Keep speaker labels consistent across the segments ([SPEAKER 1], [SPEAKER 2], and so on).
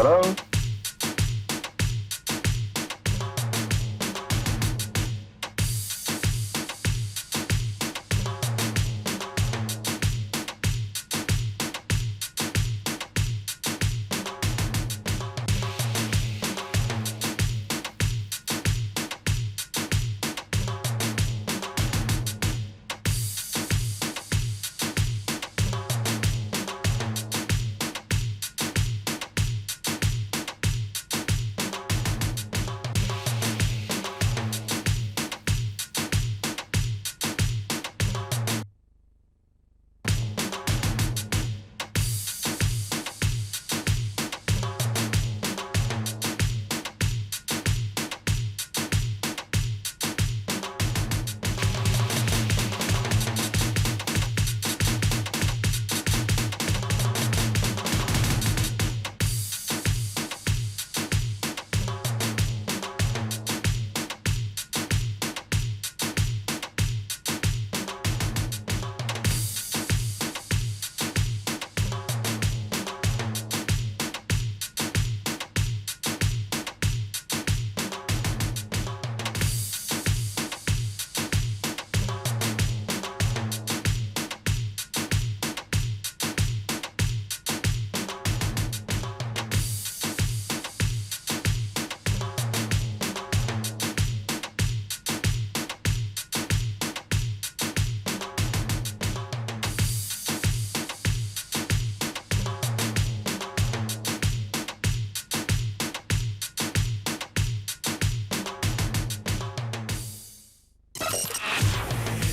[SPEAKER 1] Hello?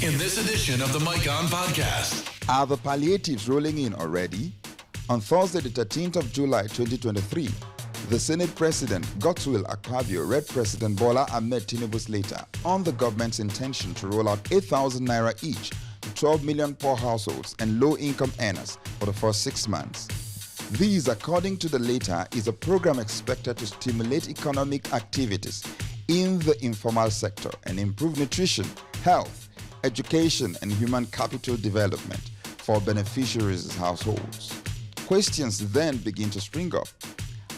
[SPEAKER 2] In this edition of the Mike On Podcast.
[SPEAKER 3] Are the palliatives rolling in already? On Thursday, the 13th of July 2023, the Senate President Godswill Akpabio read President Bola Ahmed Tinubu's letter on the government's intention to roll out 8,000 Naira each to 12 million poor households and low-income earners for the first 6 months. This, according to the letter, is a program expected to stimulate economic activities in the informal sector and improve nutrition, health, education, and human capital development for beneficiaries' households. Questions then begin to spring up.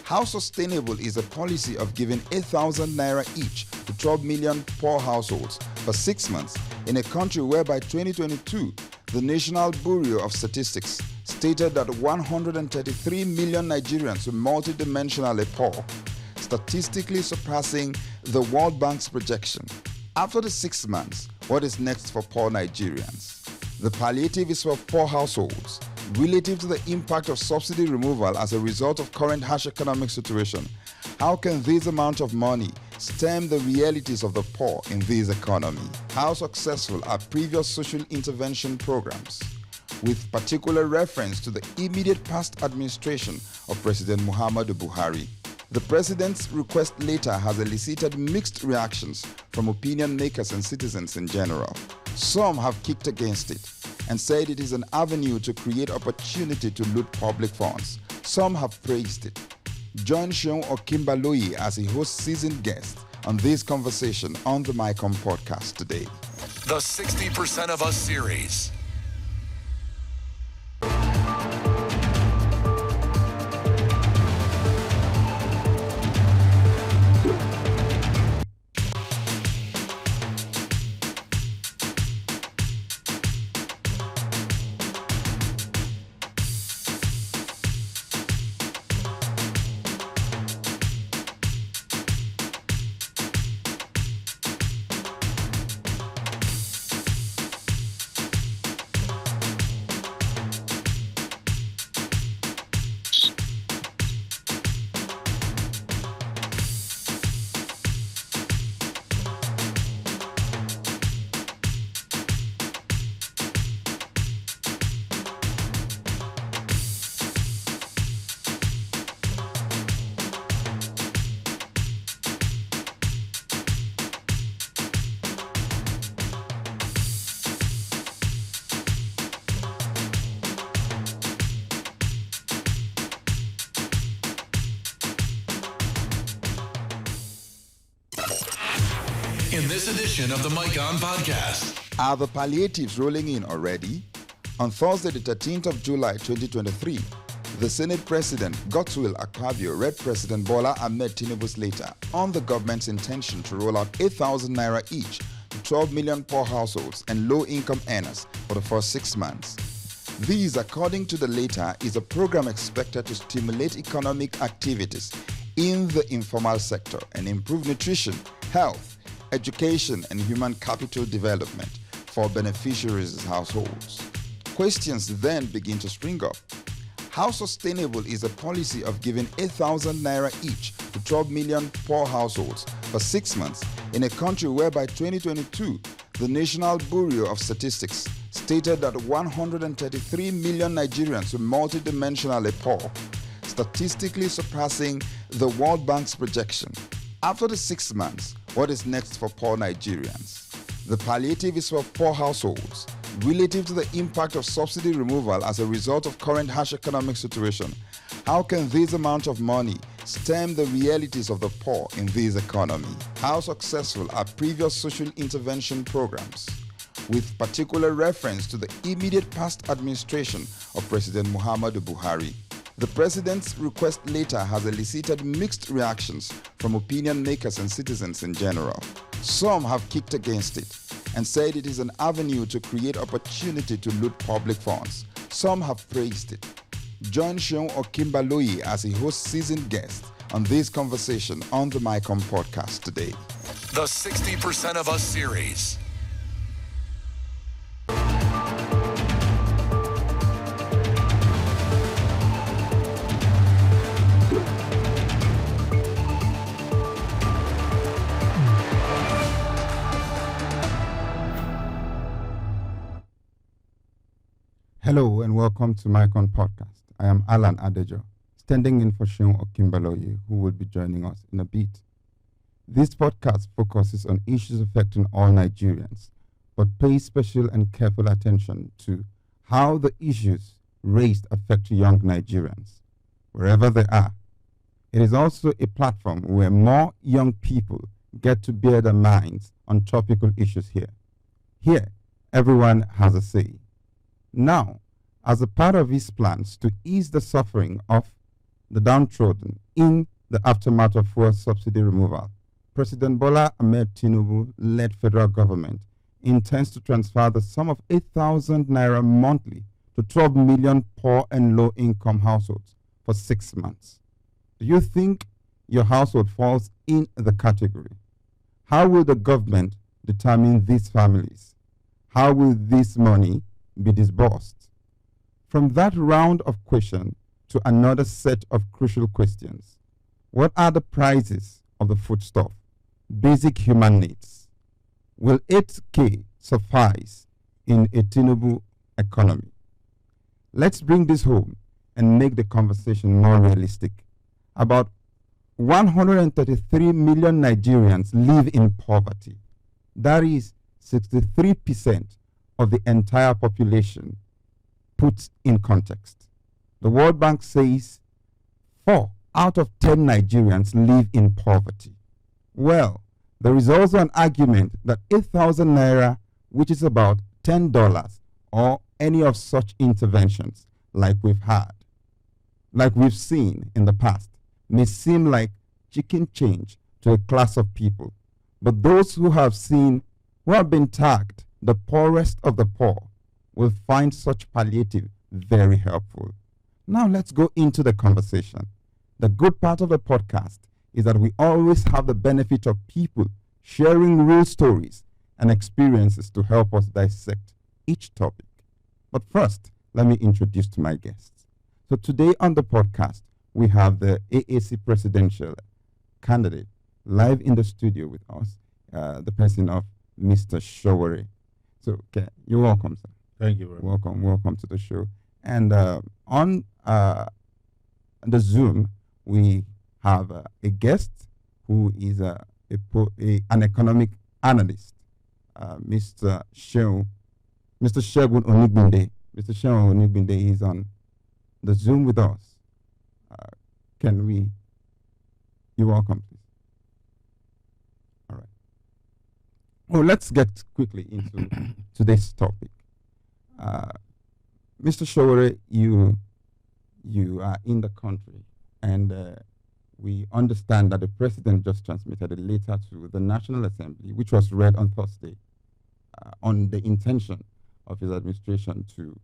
[SPEAKER 3] How sustainable is a policy of giving 8,000 Naira each to 12 million poor households for 6 months in a country where by 2022, the National Bureau of Statistics stated that 133 million Nigerians were multidimensionally poor, statistically surpassing the World Bank's projection? After the 6 months, what is next for poor Nigerians? The palliative is for poor households. Relative to the impact of subsidy removal as a result of current harsh economic situation, how can this amount of money stem the realities of the poor in this economy? How successful are previous social intervention programs? With particular reference to the immediate past administration of President Muhammadu Buhari. The President's request later has elicited mixed reactions from opinion makers and citizens in general. Some have kicked against it and said it is an avenue to create opportunity to loot public funds. Some have praised it. Join Seun Okimbaloyi as a host seasoned guest on this conversation on the Mike On Podcast today.
[SPEAKER 2] The 60% of Us series. In this edition of the Mike On Podcast.
[SPEAKER 3] Are the palliatives rolling in already? On Thursday, the 13th of July 2023, The Senate President Godswill Akpabio read President Bola Ahmed Tinubu's letter on the government's intention to roll out 8,000 naira each to 12 million poor households and low-income earners for the first 6 months. This, according to the letter, is a program expected to stimulate economic activities in the informal sector and improve nutrition, health, education, and human capital development for beneficiaries' households. Questions then begin to spring up. How sustainable is a policy of giving 8,000 naira each to 12 million poor households for 6 months in a country where by 2022, the National Bureau of Statistics stated that 133 million Nigerians were multidimensionally poor, statistically surpassing the World Bank's projection? After the 6 months, what is next for poor Nigerians? The palliative is for poor households. Relative to the impact of subsidy removal as a result of current harsh economic situation, how can this amount of money stem the realities of the poor in this economy? How successful are previous social intervention programs? With particular reference to the immediate past administration of President Muhammadu Buhari. The president's request later has elicited mixed reactions from opinion makers and citizens in general. Some have kicked against it and said it is an avenue to create opportunity to loot public funds. Some have praised it. Join Seun Okimbaloye as he hosts seasoned guests on this conversation on the MyCom podcast today.
[SPEAKER 2] The 60% of Us series.
[SPEAKER 1] Hello and welcome to MyCon Podcast. I am Alan Adejo, standing in for Seun Okimbaloye, who will be joining us in a bit. This podcast focuses on issues affecting all Nigerians, but pays special and careful attention to how the issues raised affect young Nigerians, wherever they are. It is also a platform where more young people get to bear their minds on topical issues here. Here, everyone has a say. Now, as a part of his plans to ease the suffering of the downtrodden in the aftermath of fuel subsidy removal, President Bola Ahmed Tinubu-led federal government intends to transfer the sum of 8,000 naira monthly to 12 million poor and low-income households for 6 months. Do you think your household falls in the category? How will the government determine these families? How will this money be disbursed? From that round of questions to another set of crucial questions. What are the prices of the foodstuff? Basic human needs. Will 8K suffice in a Tinubu economy? Let's bring this home and make the conversation more realistic. About 133 million Nigerians live in poverty. That is 63% of the entire population put in context. The World Bank says 4 out of 10 Nigerians live in poverty. Well, there is also an argument that 8,000 naira, which is about $10, or any of such interventions like we've seen in the past, may seem like chicken change to a class of people. But those who have been tagged the poorest of the poor will find such palliative very helpful. Now let's go into the conversation. The good part of the podcast is that we always have the benefit of people sharing real stories and experiences to help us dissect each topic. But first, let me introduce to my guests. So today on the podcast, we have the AAC presidential candidate live in the studio with us, the person of Mr. Showore. So, okay, you're welcome, sir.
[SPEAKER 4] Thank you very much.
[SPEAKER 1] Welcome to the show. And on the Zoom, we have a guest who is an economic analyst, Mr. Segun Onigbinde. Mr. Segun Onigbinde is on the Zoom with us. You're welcome, please. All right. Oh, let's get quickly into today's topic. Mr. Showore, you you are in the country, and we understand that the president just transmitted a letter to the National Assembly, which was read on Thursday, on the intention of his administration to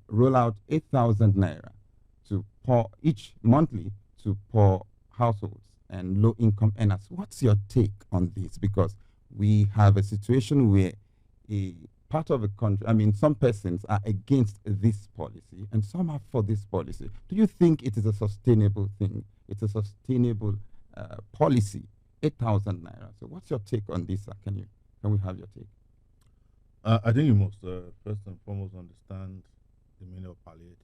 [SPEAKER 1] roll out 8,000 naira to pour each monthly to poor households and low-income earners. What's your take on this? Because we have a situation where a part of a country, I mean, some persons are against this policy and some are for this policy. Do you think it is a sustainable thing? It's a sustainable policy, 8,000 naira. So what's your take on this, sir? Can we have your take?
[SPEAKER 4] I think you must first and foremost understand the meaning of palliative.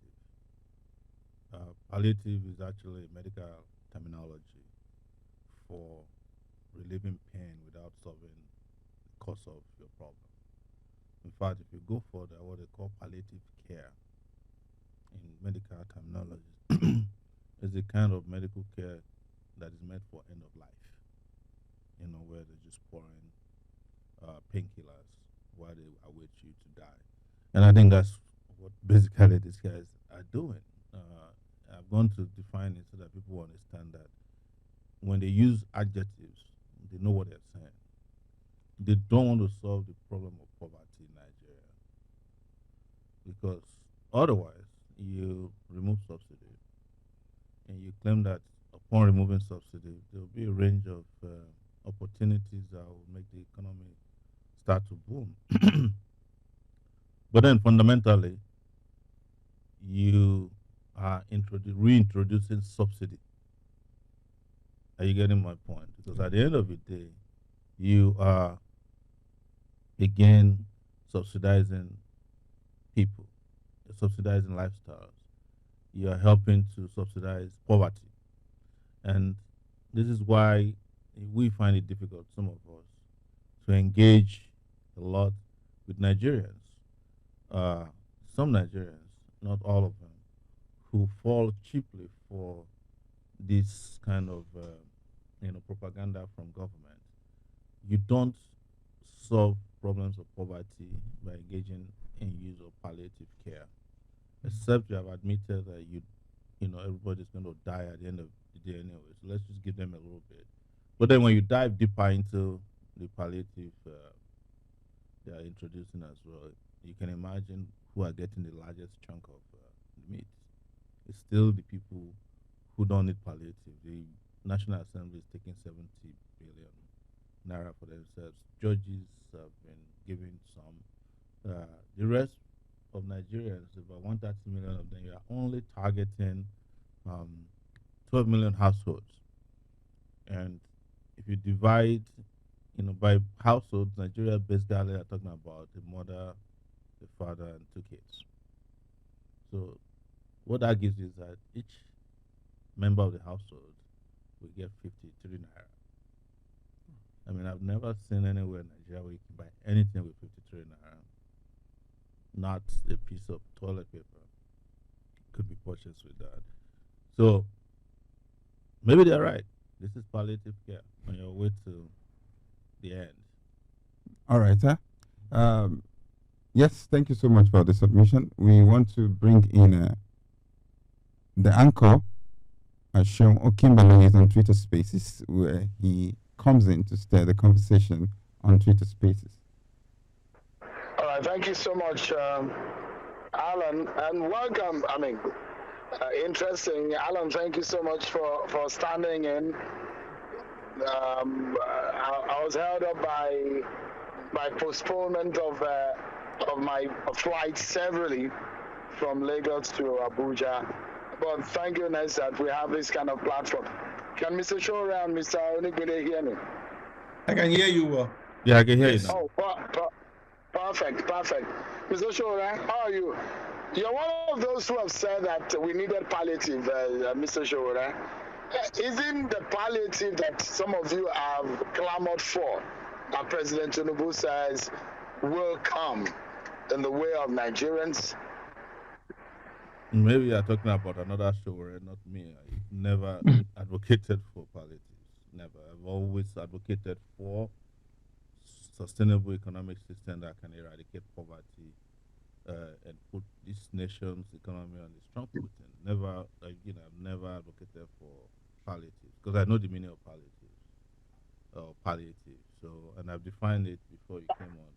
[SPEAKER 4] Palliative is actually a medical terminology for relieving pain without solving the cause of your problem. In fact, if you go further, what they call palliative care in medical terminology is a kind of medical care that is meant for end of life. Where they're just pouring painkillers while they await you to die. And I think that's what basically these guys are doing. I've gone to define it so that people understand that when they use adjectives, they know what they're saying. They don't want to solve the problem of poverty in Nigeria, because otherwise you remove subsidy and you claim that upon removing subsidy there will be a range of opportunities that will make the economy start to boom. But then fundamentally you are reintroducing subsidy. Are you getting my point? Because at the end of the day, you are again subsidizing people, subsidizing lifestyles. You are helping to subsidize poverty. And this is why we find it difficult, some of us, to engage a lot with Nigerians. Some Nigerians, not all of them, who fall cheaply for this kind of propaganda from government. You don't solve problems of poverty by engaging in use of palliative care, except you have admitted that everybody's going to die at the end of the day anyway. So let's just give them a little bit. But then when you dive deeper into the palliative they are introducing as well, you can imagine who are getting the largest chunk of the meat. It's still the people who don't need palliative. The National Assembly is taking 70 billion naira for themselves. Judges have been giving some. The rest of Nigerians, about 130 million of them, you are only targeting 12 million households. And if you divide, by households, Nigeria basically are talking about the mother, the father, and 2 kids. So what that gives is that each member of the household will get 53 naira. I mean, I've never seen anywhere in Nigeria where you can buy anything with 53 naira. Not a piece of toilet paper could be purchased with that. So maybe they're right. This is palliative care on your way to the end.
[SPEAKER 1] All right, sir. Yes, thank you so much for the submission. We want to bring in the anchor, Sean Okimbalo, is on Twitter Spaces, where he comes in to stir the conversation on Twitter Spaces.
[SPEAKER 5] All right, thank you so much, Alan, and welcome. Interesting. Alan, thank you so much for standing in. I was held up by postponement of my flight severally from Lagos to Abuja. But thank goodness that we have this kind of platform. Can Mr. Shora and Mr. Onigbede hear me?
[SPEAKER 6] I can hear you well.
[SPEAKER 4] Yeah, I can hear you now.
[SPEAKER 5] Oh, perfect. Mr. Shora, how are you? You're one of those who have said that we needed palliative, Mr. Shora. Isn't the palliative that some of you have clamored for, that President Tinubu says will come in the way of Nigerians?
[SPEAKER 4] Maybe you're talking about another show, right? Not me. I never advocated for palliatives. Never. I've always advocated for sustainable economic system that can eradicate poverty and put this nation's economy on a strong footing. Never, I've never advocated for palliative because I know the meaning of palliative. So, and I've defined it before you came on.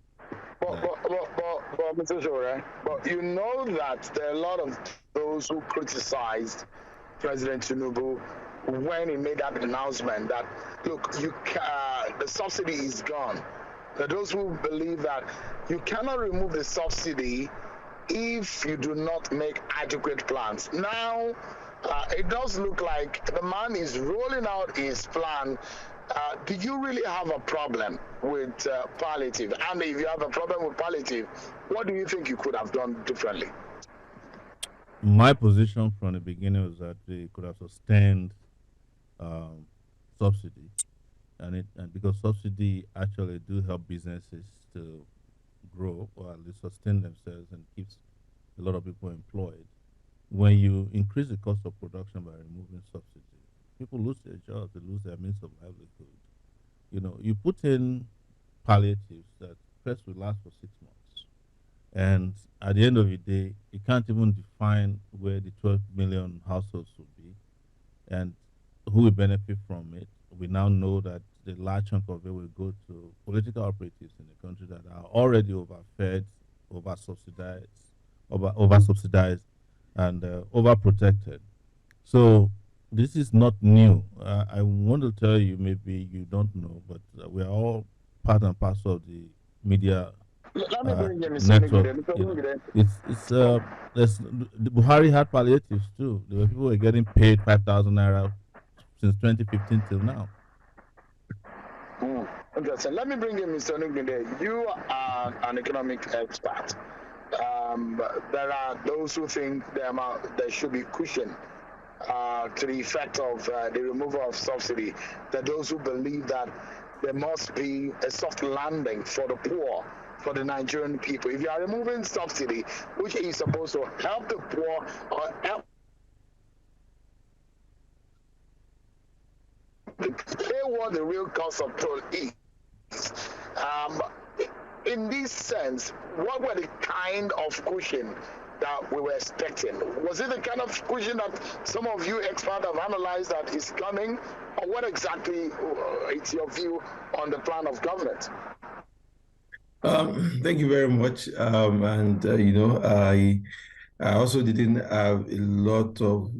[SPEAKER 5] But Mr. Shore, but you know that there are a lot of those who criticized President Tinubu when he made that announcement that, look, the subsidy is gone. There are those who believe that you cannot remove the subsidy if you do not make adequate plans. Now, it does look like the man is rolling out his plan. Do you really have a problem with palliative? And if you have a problem with palliative, what do you think you could have done differently?
[SPEAKER 4] My position from the beginning was that they could have sustained subsidy, and because subsidy actually do help businesses to grow or at least sustain themselves and keeps a lot of people employed. When you increase the cost of production by removing subsidy, people lose their jobs, they lose their means of livelihood. You put in palliatives that first will last for 6 months, and at the end of the day, you can't even define where the 12 million households will be and who will benefit from it. We now know that the large chunk of it will go to political operatives in the country that are already overfed, over-subsidized, and overprotected. So this is not new. I want to tell you, maybe you don't know, but we are all part and parcel of the media
[SPEAKER 5] Let me bring you
[SPEAKER 4] network.
[SPEAKER 5] Mr.
[SPEAKER 4] The Buhari had palliatives too. There were people who were getting paid 5,000 naira since 2015 till now.
[SPEAKER 5] Interesting. Let me bring in Mr. Nugbinde. You are an economic expert. There are those who think there should be cushion to the effect of the removal of subsidy. There are those who believe that there must be a soft landing for the poor, for the Nigerian people. If you are removing subsidy, which is supposed to help the poor or help pay what the real cost of toll is. In this sense, what were the kind of cushion that we were expecting? Was it the kind of cushion that some of you experts have analyzed that is coming? Or what exactly is your view on the plan of government?
[SPEAKER 6] Thank you very much. I also didn't have a lot of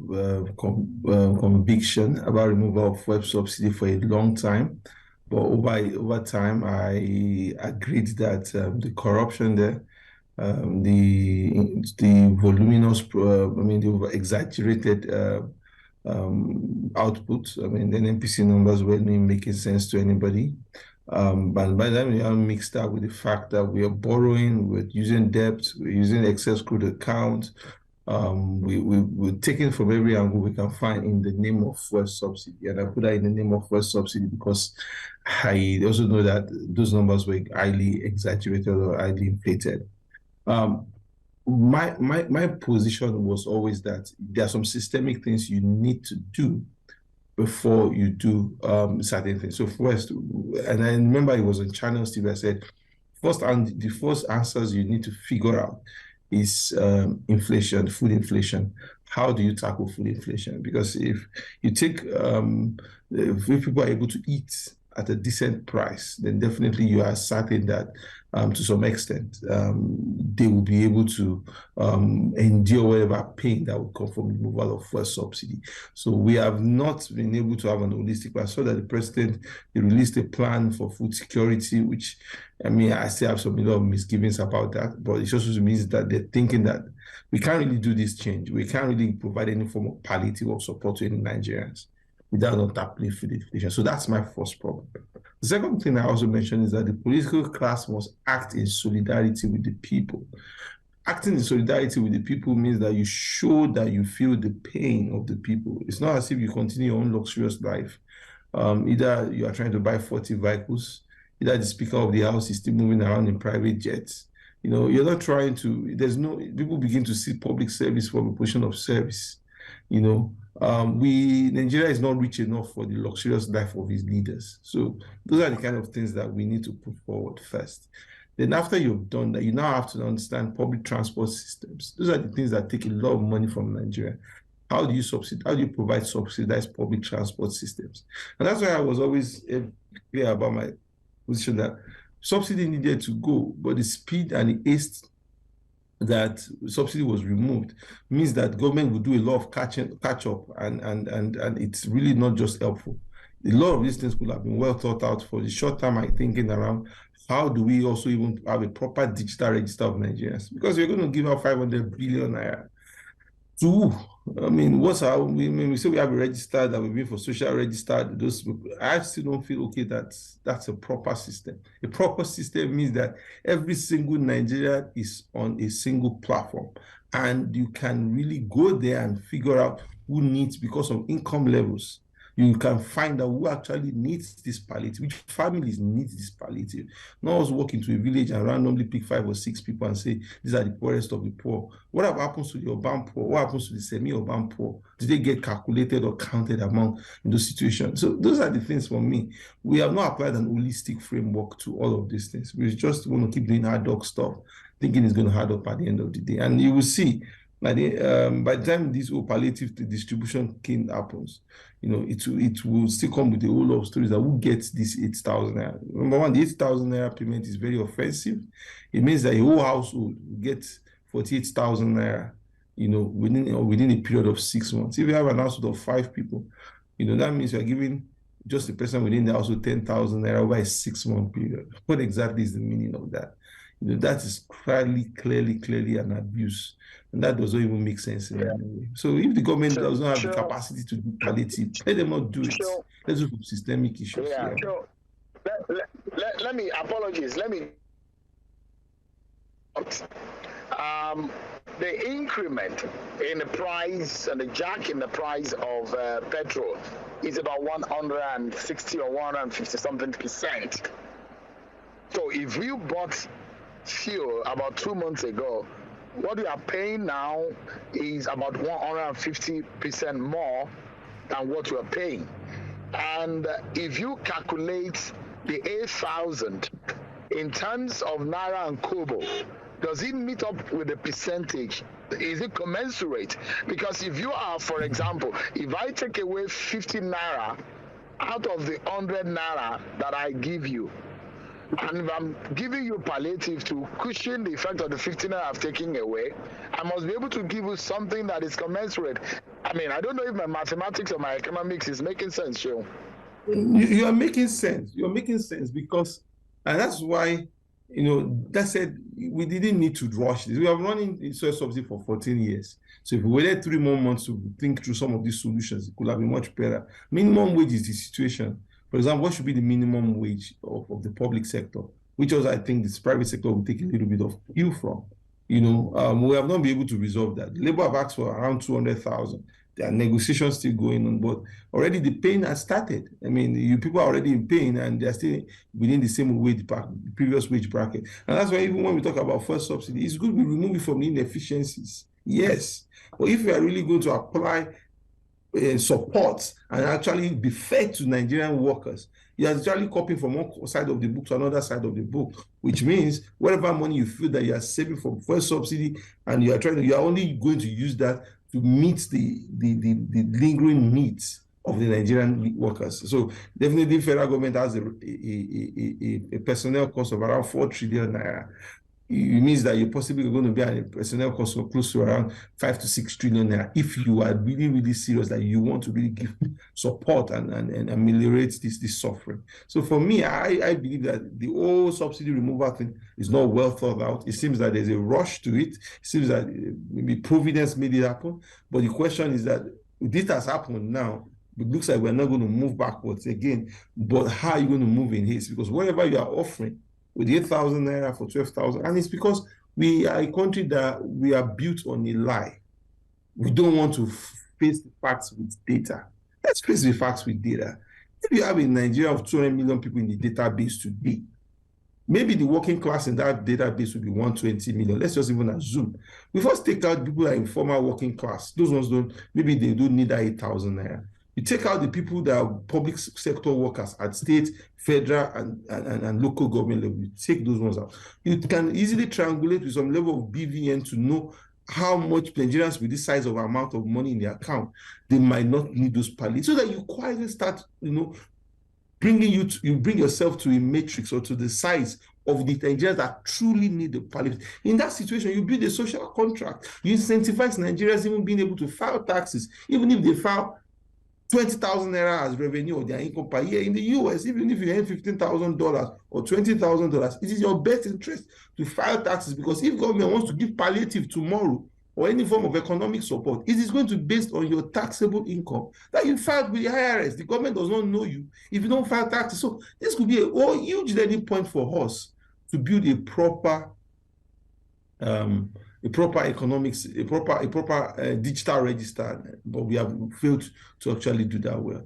[SPEAKER 6] conviction about removal of fuel subsidy for a long time. But over time, I agreed that the corruption there, the voluminous, the exaggerated output. The NPC numbers weren't making sense to anybody. But by then we are mixed up with the fact that we are borrowing, we're using debt, we're using excess crude account. We're taking from every angle we can find in the name of fuel subsidy. And I put that in the name of fuel subsidy because I also know that those numbers were highly exaggerated or highly inflated. My position was always that there are some systemic things you need to do before you do certain things. So first, and I remember it was on Channels TV, I said, the first answers you need to figure out is inflation, food inflation. How do you tackle food inflation? Because if you take, if people are able to eat at a decent price, then definitely you are certain that to some extent, they will be able to endure whatever pain that will come from the removal of fuel subsidy. So we have not been able to have an holistic plan. So that the president released a plan for food security, which, I still have some lot of misgivings about that, but it also means that they're thinking that we can't really do this change. We can't really provide any form of palliative or support to any Nigerians without not tackling food inflation. So that's my first problem. The second thing I also mentioned is that the political class must act in solidarity with the people. Acting in solidarity with the people means that you show that you feel the pain of the people. It's not as if you continue your own luxurious life. Either you are trying to buy 40 vehicles, either the Speaker of the House is still moving around in private jets. You're not trying to, people begin to see public service from a position of service. Nigeria is not rich enough for the luxurious life of its leaders. So those are the kind of things that we need to put forward first. Then after you've done that, you now have to understand public transport systems. Those are the things that take a lot of money from Nigeria. How do you provide subsidized public transport systems? And that's why I was always clear about my position that subsidy needed to go, but the speed and the haste that subsidy was removed means that government will do a lot of catch up, and it's really not just helpful. A lot of these things could have been well thought out. For the short term, I'm thinking around how do we also even have a proper digital register of Nigerians, because we're going to give out 500 billion naira to, I mean, when we say we have a register that we've been for social register, those people, I still don't feel okay that that's a proper system. A proper system means that every single Nigerian is on a single platform, and you can really go there and figure out who needs, because of income levels. You can find out who actually needs this palliative, which families need this palliative. Not us walk into a village and randomly pick 5 or 6 people and say, these are the poorest of the poor. What happens to the urban poor? What happens to the semi-urban poor? Do they get calculated or counted among in those situations? So those are the things for me. We have not applied an holistic framework to all of these things. We just want to keep doing hard dog stuff, thinking it's going to hard up at the end of the day. And you will see, by the time this whole palliative distribution happens, it will still come with a whole lot of stories that who gets this 8,000 naira. Number one, the 8,000 naira payment is very offensive. It means that a whole household will get 48,000 naira, within a period of 6 months. If you have an household of 5 people, that means you're giving just the person within the household 10,000 naira over a 6-month period. What exactly is the meaning of that? That is clearly an abuse. And that doesn't even make sense in any way. So if the government does not have the capacity to do palliative, let them not do it. Let's look at systemic issues.
[SPEAKER 5] Let me apologize. Let me the increment in the price and the jack in the price of petrol is about 160 or 150 something percent. So if you bought fuel about 2 months ago, what you are paying now is about 150% more than what you are paying. And if you calculate the 8,000 in terms of Naira and Kobo, does it meet up with the percentage? Is it commensurate? Because if you are, for example, if I take away 50 Naira out of the 100 Naira that I give you, and if I'm giving you palliative to cushion the effect of the 15 I've taken away, I must be able to give you something that is commensurate. I mean, I don't know if my mathematics or my economics is making sense, Joe.
[SPEAKER 6] You are making sense. You're making sense because, and that's why, that said, we didn't need to rush this. We have running in soil subsidy for 14 years. So if we waited 3 more months to think through some of these solutions, it could have been much better. Minimum wage is the situation. For example, what should be the minimum wage of the public sector, which also I think the private sector will take a little bit of cue from. We have not been able to resolve that. Labour have asked for around 200,000. There are negotiations still going on, but already the pain has started. I mean, people are already in pain and they're still within the same wage bracket, the previous wage bracket. And that's why even when we talk about first subsidy, it's good we remove it from the inefficiencies. Yes. But if we are really going to apply support and actually be fair to Nigerian workers, you are actually copying from one side of the book to another side of the book, which means whatever money you feel that you are saving from first subsidy and you are only going to use that to meet the lingering needs of the Nigerian workers. So definitely the federal government has a personnel cost of around 4 trillion naira. It means that you're possibly going to be at a personnel cost of close to around 5 to 6 trillion naira if you are really, really serious that you want to really give support and ameliorate this suffering. So for me, I believe that the whole subsidy removal thing is not well thought out. It seems that there's a rush to it. It seems that maybe Providence made it happen. But the question is that this has happened now. It looks like we're not going to move backwards again. But how are you going to move in haste? Because whatever you are offering, with 8,000 naira for 12,000, and it's because we are a country that we are built on a lie. We don't want to face the facts with data. Let's face the facts with data. If you have a Nigeria of 200 million people in the database today, maybe the working class in that database will be 120 million. Let's just even assume. We first take out people that are in formal working class. Those ones maybe they don't need that 8,000 naira. You take out the people that are public sector workers at state, federal, and local government level. You take those ones out. You can easily triangulate with some level of BVN to know how much Nigerians with this size of amount of money in their account, they might not need those palliatives, so that you quietly start, you bring yourself to a matrix or to the size of the Nigerians that truly need the palliative. In that situation, you build a social contract. You incentivize Nigerians even being able to file taxes, even if they file 20,000 naira as revenue of their income per year. In the US, even if you earn $15,000 or $20,000, it is your best interest to file taxes, because if government wants to give palliative tomorrow or any form of economic support, it is going to be based on your taxable income that you filed with the IRS. The government does not know you if you don't file taxes. So this could be a huge learning point for us to build a proper economics, a proper digital register, but we have failed to actually do that well.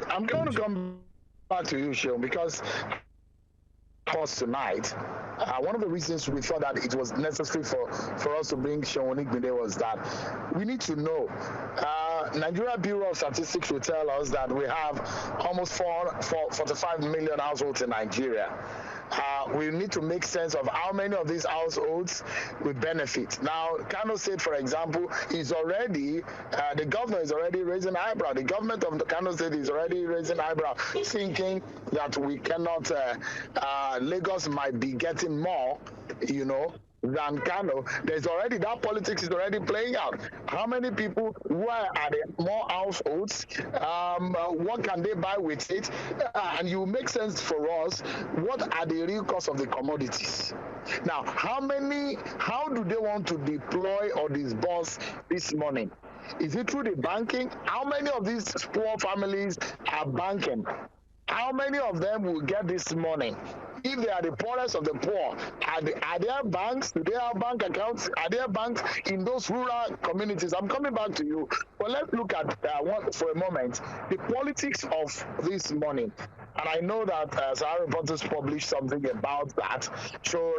[SPEAKER 5] I'm going to come back to you, Seun, because tonight, one of the reasons we thought that it was necessary for us to bring Seun Onigbinde was that we need to know. Nigeria Bureau of Statistics will tell us that we have almost 45 million households in Nigeria. We need to make sense of how many of these households will benefit. Now, Kano State, for example, is already, the governor is already raising eyebrow. The government of the Kano State is already raising eyebrow, thinking that we cannot, Lagos might be getting more, than Kano. There's already, that politics is already playing out. How many people, where are there more households? What can they buy with it? And you make sense for us. What are the real costs of the commodities? Now, how do they want to deploy or disburse this money? Is it through the banking? How many of these poor families are banking? How many of them will get this money? If they are the poorest of the poor, are there banks? Do they have bank accounts? Are there banks in those rural communities? I'm coming back to you. But let's look at one for a moment, the politics of this money. And I know that Sahara Reporters published something about that. So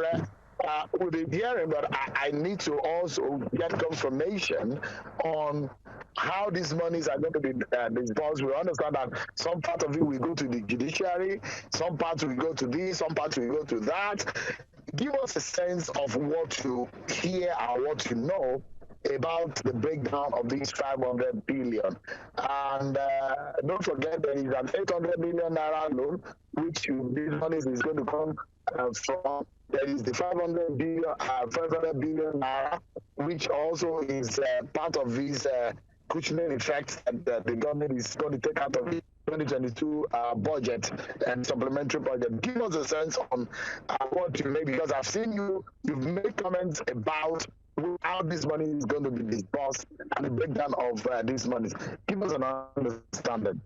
[SPEAKER 5] with the hearing, but I need to also get confirmation on how these monies are going to be disbursed. We understand that some part of it will go to the judiciary, some parts will go to this, some parts will go to that. Give us a sense of what you hear or what you know about the breakdown of these 500 billion. And don't forget there is an 800 million naira loan, which this money is going to come from. There is the 500 billion naira, which also is part of this cushioning effect that the government is going to take out of the 2022 budget and supplementary budget. Give us a sense on what you make, because I've seen you've made comments about how this money is going to be disbursed and the breakdown of these monies. Give us an understanding.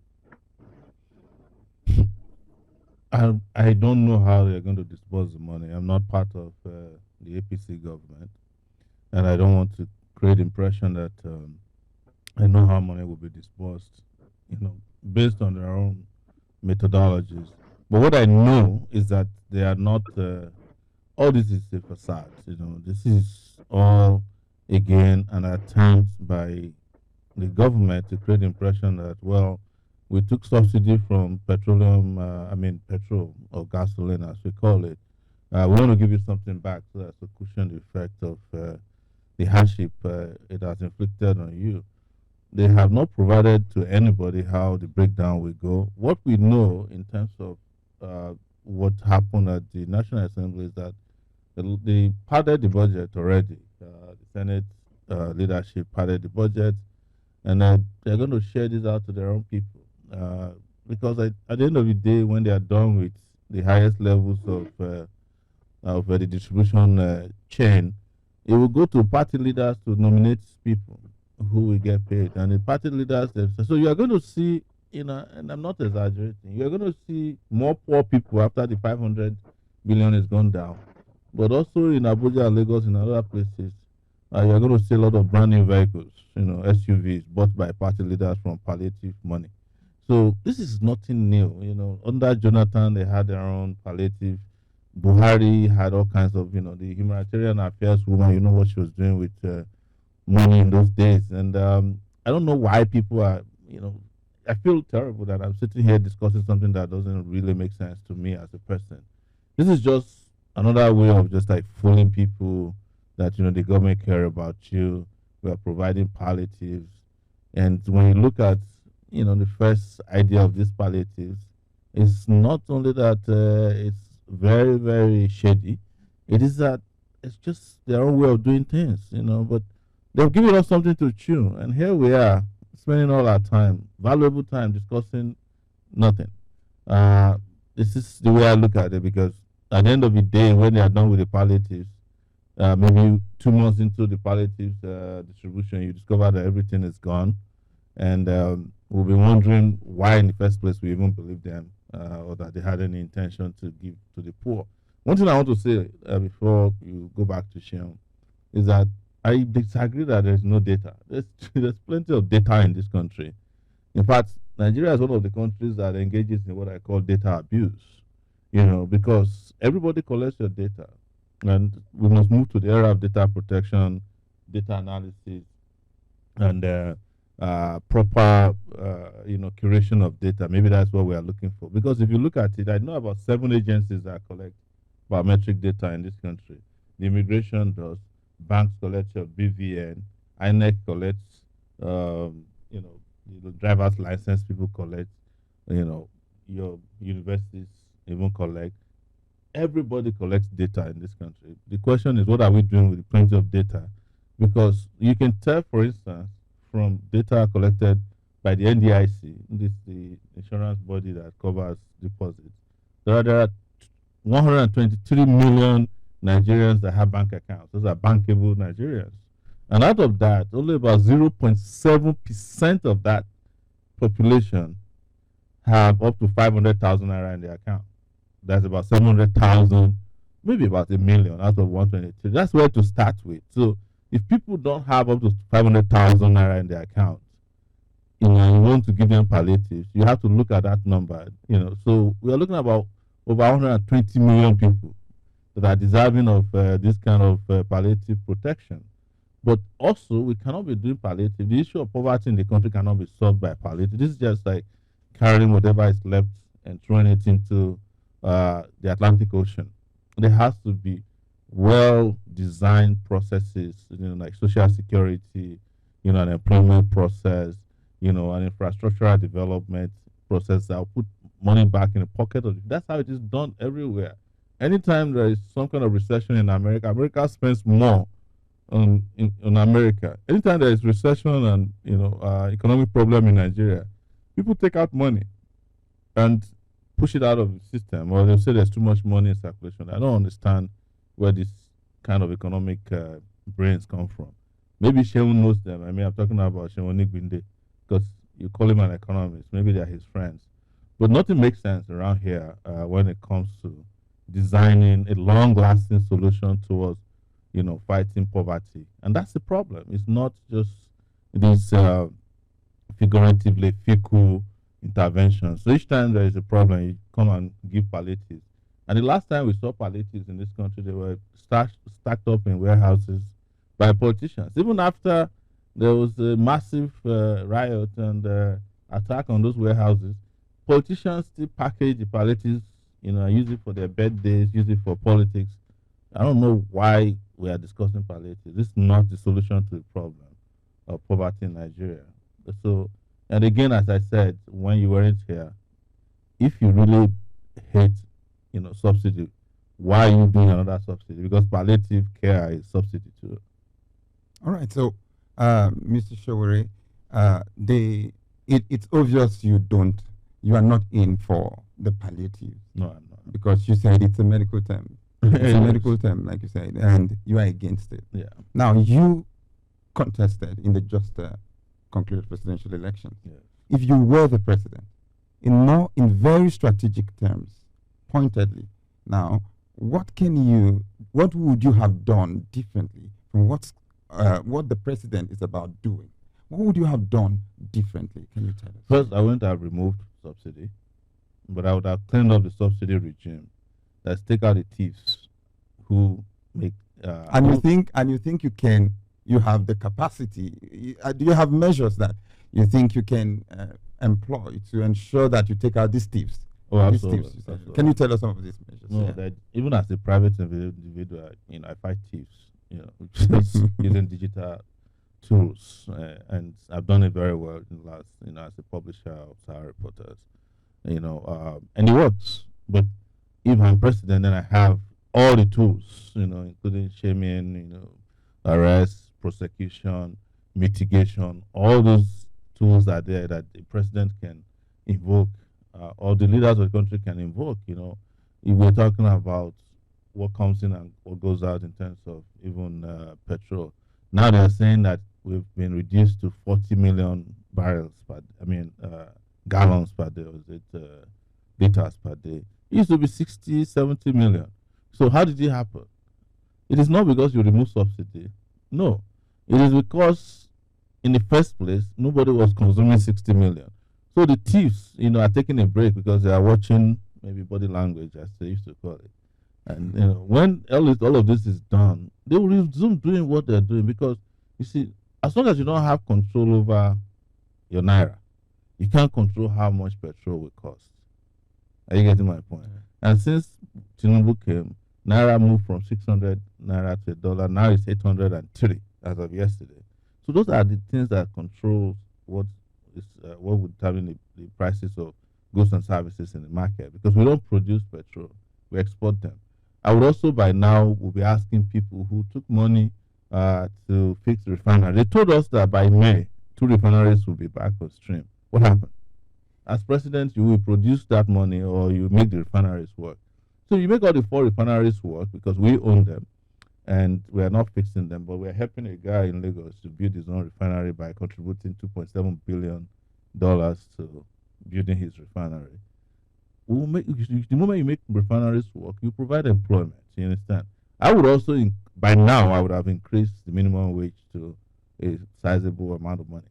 [SPEAKER 4] I don't know how they're going to disburse the money. I'm not part of the APC government, and I don't want to create impression that I know how money will be disbursed, based on their own methodologies. But what I know is that they are not. All this is a facade. This is all again an attempt by the government to create the impression that, well, we took subsidy from petroleum, petrol or gasoline, as we call it. We want to give you something back so that's to cushion the effect of the hardship it has inflicted on you. They have not provided to anybody how the breakdown will go. What we know in terms of what happened at the National Assembly is that they padded the budget already. The Senate leadership padded the budget, and they're going to share this out to their own people. Because at the end of the day, when they are done with the highest levels of the distribution chain, it will go to party leaders to nominate people who will get paid. And the party leaders themselves. So you are going to see, and I'm not exaggerating, you are going to see more poor people after the 500 billion is gone down. But also in Abuja and Lagos and other places, you are going to see a lot of brand new vehicles, SUVs bought by party leaders from palliative money. So this is nothing new. Under Jonathan, they had their own palliative. Buhari had all kinds of, the humanitarian affairs woman, what she was doing with money in those days. And I don't know why people are, I feel terrible that I'm sitting here discussing something that doesn't really make sense to me as a person. This is just another way of just like fooling people that, the government care about you. We are providing palliatives. And when you look at, the first idea of these palliatives, it's not only that it's very, very shady, it is that it's just their own way of doing things, but they've given us something to chew. And here we are spending all our time, valuable time, discussing nothing. This is the way I look at it, because at the end of the day, when they are done with the palliatives, maybe 2 months into the palliatives distribution, you discover that everything is gone. And we'll be wondering why in the first place we even believed them, or that they had any intention to give to the poor. One thing I want to say before you go back to Sheon is that I disagree that there's no data. There's plenty of data in this country. In fact, Nigeria is one of the countries that engages in what I call data abuse, because everybody collects your data. And we must move to the era of data protection, data analysis, and proper, curation of data. Maybe that's what we are looking for. Because if you look at it, I know about 7 agencies that collect biometric data in this country. The immigration does, banks collect your BVN, INEC collects, the driver's license people collect, your universities even collect. Everybody collects data in this country. The question is, what are we doing with the plenty of data? Because you can tell, for instance, from data collected by the NDIC, this is the insurance body that covers deposits, there are 123 million Nigerians that have bank accounts. Those are bankable Nigerians. And out of that, only about 0.7% of that population have up to 500,000 Naira in their account. That's about 700,000, maybe about 1 million out of 123. That's where to start with. So if people don't have up to 500,000 Naira in their account, you want to give them palliatives, you have to look at that number. So we are looking at about over 120 million people that are deserving of this kind of palliative protection. But also, we cannot be doing palliative. The issue of poverty in the country cannot be solved by palliative. This is just like carrying whatever is left and throwing it into the Atlantic Ocean. There has to be well-designed processes, like social security, an employment process, an infrastructural development process that will put money back in the pocket of it. That's how it is done everywhere. Anytime there is some kind of recession in America, America spends more on America. Anytime there is recession and economic problem in Nigeria, people take out money and push it out of the system, or they'll say there's too much money in circulation. I don't understand where this kind of economic brains come from. Maybe Sheon knows them. I mean, I'm talking about Sheon Nigbinde, because you call him an economist. Maybe they're his friends. But nothing makes sense around here when it comes to designing a long-lasting solution towards, fighting poverty. And that's the problem. It's not just these figuratively fickle interventions. So each time there is a problem, you come and give palliatives. And the last time we saw palliatives in this country, they were stacked up in warehouses by politicians. Even after there was a massive riot and attack on those warehouses, politicians still package the palliatives, use it for their birthdays, use it for politics. I don't know why we are discussing palliatives. This is not the solution to the problem of poverty in Nigeria. So, and again, as I said, when you weren't here, if you really hate, subsidy, why are you doing another subsidy? Because palliative care is subsidy too.
[SPEAKER 1] All right. So, Mr. Showore, it's obvious you are not in for the palliative.
[SPEAKER 4] No, I'm not.
[SPEAKER 1] Because you said it's a medical term. It's a medical term, like you said, and you are against it.
[SPEAKER 4] Yeah.
[SPEAKER 1] Now, you contested in the just concluded presidential elections.
[SPEAKER 4] Yes.
[SPEAKER 1] If you were the president, in very strategic terms, pointedly, now, what would you have done differently from what the president is about doing? What would you have done differently? Can you tell us?
[SPEAKER 4] First, I wouldn't have removed subsidy, but I would have cleaned up the subsidy regime. Let's take out the thieves who make.
[SPEAKER 1] And you think you can you have the capacity. Do you have measures that you think you can employ to ensure that you take out these thieves?
[SPEAKER 4] Oh,
[SPEAKER 1] These
[SPEAKER 4] absolutely.
[SPEAKER 1] thieves,
[SPEAKER 4] Absolutely.
[SPEAKER 1] Can you tell us some of these measures?
[SPEAKER 4] No,
[SPEAKER 1] Yeah.
[SPEAKER 4] that even as a private individual, I fight thieves, just using digital tools, and I've done it very well in the last, as a publisher of Sahara Reporters, and it works. But if I'm president, then I have all the tools, including shaming, arrest, prosecution, mitigation, all those tools are there that the president can invoke, or the leaders of the country can invoke. If we're talking about what comes in and what goes out in terms of even petrol, now they're saying that we've been reduced to 40 million gallons per day, or is it liters per day? It used to be 60, 70 million. So how did it happen? It is not because you remove subsidy. No. It is because in the first place, nobody was consuming 60 million. So the thieves, are taking a break because they are watching maybe body language, as they used to call it. And when all of this is done, they will resume doing what they're doing, because you see, as long as you don't have control over your Naira, you can't control how much petrol will cost. Are you getting my point? And since Tinubu came, Naira moved from 600 Naira to $1. Now it's 803 as of yesterday. So those are the things that control what would determine the prices of goods and services in the market, because we don't produce petrol, we export them. I would also by now will be asking people who took money to fix the refinery. They told us that by May, 2 refineries will be back on stream. What happened? As president, you will produce that money, or you make the refineries work. So you make all the 4 refineries work because we own them, and we are not fixing them, but we are helping a guy in Lagos to build his own refinery by contributing $2.7 billion to building his refinery. The moment you make refineries work, you provide employment. You understand? I would also, by now, I would have increased the minimum wage to a sizable amount of money.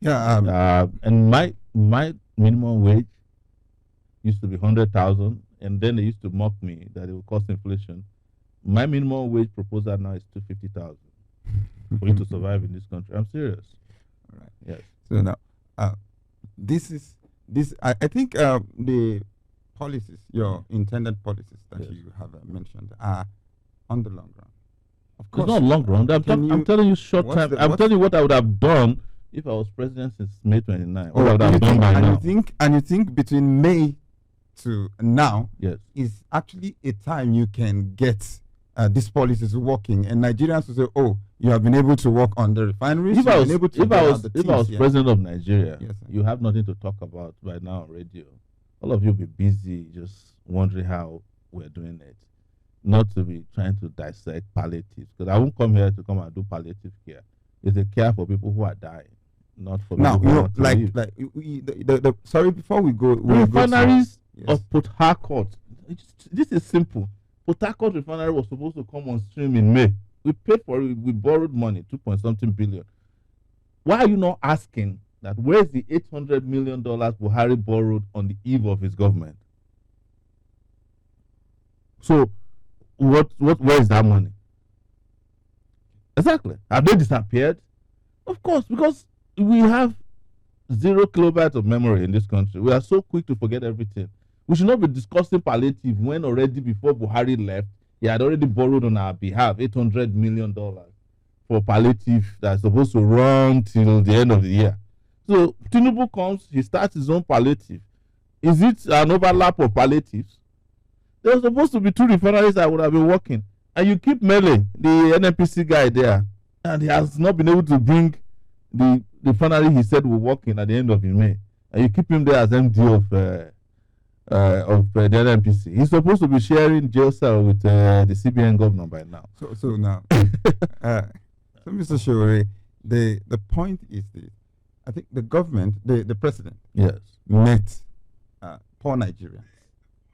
[SPEAKER 1] Yeah.
[SPEAKER 4] And my minimum wage used to be 100,000, and then they used to mock me that it would cost inflation. My minimum wage proposal now is 250,000 for you to survive in this country. I'm serious.
[SPEAKER 1] All right.
[SPEAKER 4] Yes.
[SPEAKER 1] So now, I think the policies, your intended policies that
[SPEAKER 4] Yes.
[SPEAKER 1] you have mentioned, are on the long run. Of
[SPEAKER 4] It's
[SPEAKER 1] course,
[SPEAKER 4] not long run. I'm telling you short
[SPEAKER 1] what's
[SPEAKER 4] time.
[SPEAKER 1] the-
[SPEAKER 4] I'm
[SPEAKER 1] what's-
[SPEAKER 4] telling you what I would have done if I was president since May 29. What I would
[SPEAKER 1] and
[SPEAKER 4] have
[SPEAKER 1] you
[SPEAKER 4] done
[SPEAKER 1] think,
[SPEAKER 4] by
[SPEAKER 1] and
[SPEAKER 4] now.
[SPEAKER 1] you think between May to now
[SPEAKER 4] Yes.
[SPEAKER 1] is actually a time you can get these policies working, and Nigerians will say, "Oh, you have been able to work on the refineries.
[SPEAKER 4] If
[SPEAKER 1] you've
[SPEAKER 4] I
[SPEAKER 1] been able to get out the
[SPEAKER 4] if I was
[SPEAKER 1] thieves," yeah.
[SPEAKER 4] president of Nigeria,
[SPEAKER 1] Yes, sir.
[SPEAKER 4] you have nothing to talk about right now on radio. All of you will be busy just wondering how we're doing it, not to be trying to dissect palliatives. Because I won't come here to come and do palliative care. It's a care for people who are dying, not for
[SPEAKER 1] Now,
[SPEAKER 4] people who want to live.
[SPEAKER 1] sorry, before we go,
[SPEAKER 4] Refineries
[SPEAKER 1] yes.
[SPEAKER 4] of Port Harcourt. This is simple. Port Harcourt refinery was supposed to come on stream in May. We paid for it. We borrowed money, 2.something billion. Why are you not asking that where's the $800 million Buhari borrowed on the eve of his government? So, where is that money? Exactly. Have they disappeared? Of course, because we have 0 kilobytes of memory in this country. We are so quick to forget everything. We should not be discussing palliative when already before Buhari left, he had already borrowed on our behalf $800 million for palliative that's supposed to run till the end of the year. So Tinubu comes, he starts his own palliative. Is it an overlap of palliatives? There were supposed to be 2 refineries that would have been working. And you keep Mele, the NNPC guy there, and he has not been able to bring the refinery he said will work in at the end of May. And you keep him there as MD of the NNPC. He's supposed to be sharing jail cell with the CBN governor by now.
[SPEAKER 1] So now, so Mr. Shore, the point is this. I think the government, the president,
[SPEAKER 4] Yes.
[SPEAKER 1] met poor Nigerians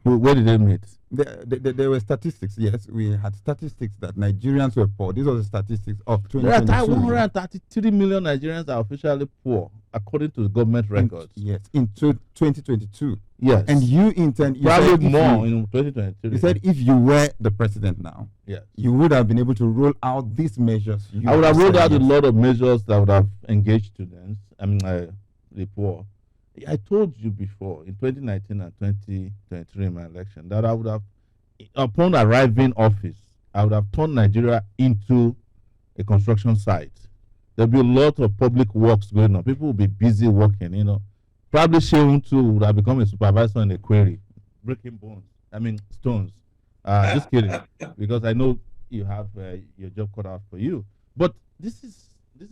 [SPEAKER 4] Where did they meet?
[SPEAKER 1] There were statistics. Yes, we had statistics that Nigerians were poor. These are the statistics of
[SPEAKER 4] There are
[SPEAKER 1] 2022.
[SPEAKER 4] 133 million Nigerians are officially poor, according to the government records.
[SPEAKER 1] Yes, in 2022.
[SPEAKER 4] Yes.
[SPEAKER 1] And you intend
[SPEAKER 4] probably more in 2023.
[SPEAKER 1] You said if you were the president now,
[SPEAKER 4] yes,
[SPEAKER 1] you would have been able to roll out these measures.
[SPEAKER 4] I would have rolled out a lot of measures that would have engaged students. I mean, the poor. I told you before in 2019 and 2023 in my election that I would have, upon arriving office, I would have turned Nigeria into a construction site. There'll be a lot of public works going on. People will be busy working, you know. Probably Sheun too would have become a supervisor in a quarry, breaking stones. Just kidding, because I know you have your job cut out for you. But this is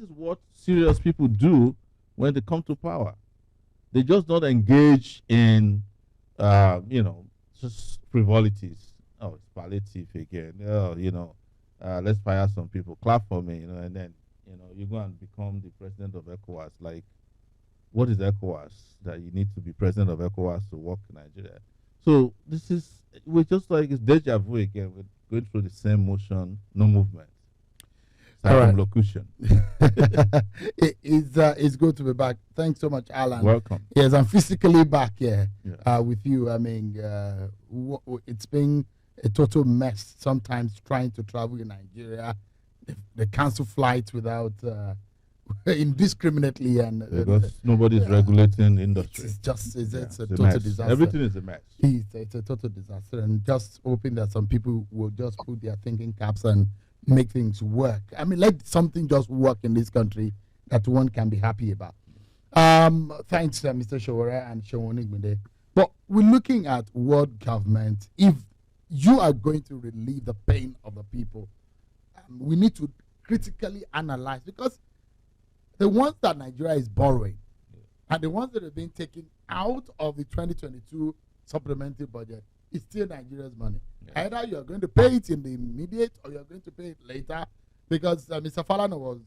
[SPEAKER 4] what serious people do when they come to power. They just don't engage in, just frivolities. Oh, it's palliative again. Oh, let's fire some people. Clap for me, and then, you go and become the president of ECOWAS. Like, what is ECOWAS that you need to be president of ECOWAS to work in Nigeria? So we're just like, it's deja vu again. We're going through the same motion, no movement. Circumlocution.
[SPEAKER 7] It's good to be back. Thanks so much, Alan.
[SPEAKER 4] Welcome.
[SPEAKER 7] Yes, I'm physically back here
[SPEAKER 4] Yeah.
[SPEAKER 7] with you. I mean, it's been a total mess sometimes trying to travel in Nigeria. They cancel flights without indiscriminately, and
[SPEAKER 4] because nobody's regulating the industry.
[SPEAKER 7] It's a
[SPEAKER 4] a
[SPEAKER 7] total
[SPEAKER 4] mess.
[SPEAKER 7] disaster.
[SPEAKER 4] Everything is a mess.
[SPEAKER 7] It's a total disaster, and just hoping that some people will just put their thinking caps and make things work. I mean, let something just work in this country that one can be happy about. Thanks, Mr. Showore and Showonigbinde. But we're looking at world government. If you are going to relieve the pain of the people, we need to critically analyze, because the ones that Nigeria is borrowing and the ones that have been taken out of the 2022 supplementary budget is still Nigeria's money. Yeah. Either you are going to pay it in the immediate or you are going to pay it later, because Mr. Falana was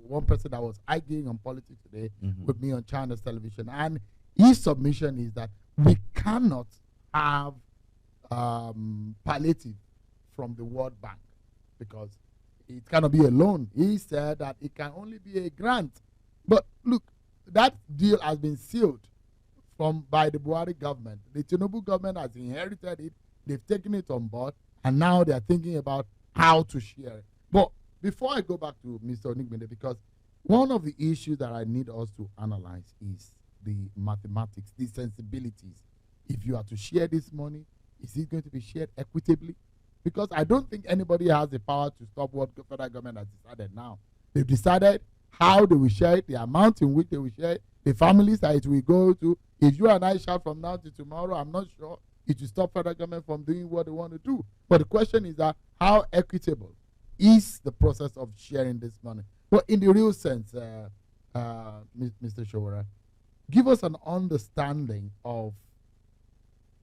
[SPEAKER 7] one person that was arguing on politics today with me on China's television, and his submission is that we cannot have palliative from the World Bank because it cannot be a loan. He said that it can only be a grant. But look, that deal has been sealed by the Buhari government. The Tinubu government has inherited it. They've taken it on board, and now they're thinking about how to share it. But before I go back to Mr. Onigbinde, because one of the issues that I need us to analyze is the mathematics, the sensibilities. If you are to share this money, is it going to be shared equitably? Because I don't think anybody has the power to stop what the federal government has decided now. They've decided how they will share it, the amount in which they will share it, the families that it will go to. If you and I shout from now to tomorrow, I'm not sure it will stop federal government from doing what they want to do. But the question is that how equitable is the process of sharing this money? Well, in the real sense, Mr. Showora, give us an understanding of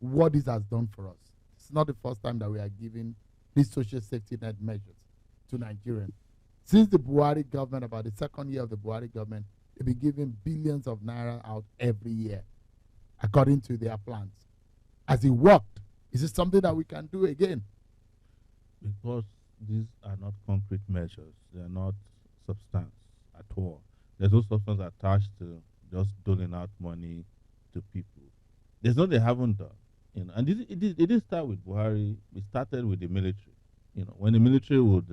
[SPEAKER 7] what this has done for us. It's not the first time that we are giving these social safety net measures to Nigerians. Since the Buhari government, about the second year of the Buhari government, they've been giving billions of naira out every year, according to their plans. Has it worked? Is it something that we can do again?
[SPEAKER 4] Because these are not concrete measures. They are not substance at all. There's no substance attached to just doling out money to people. There's nothing they haven't done. And it didn't start with Buhari. It started with the military. When the military would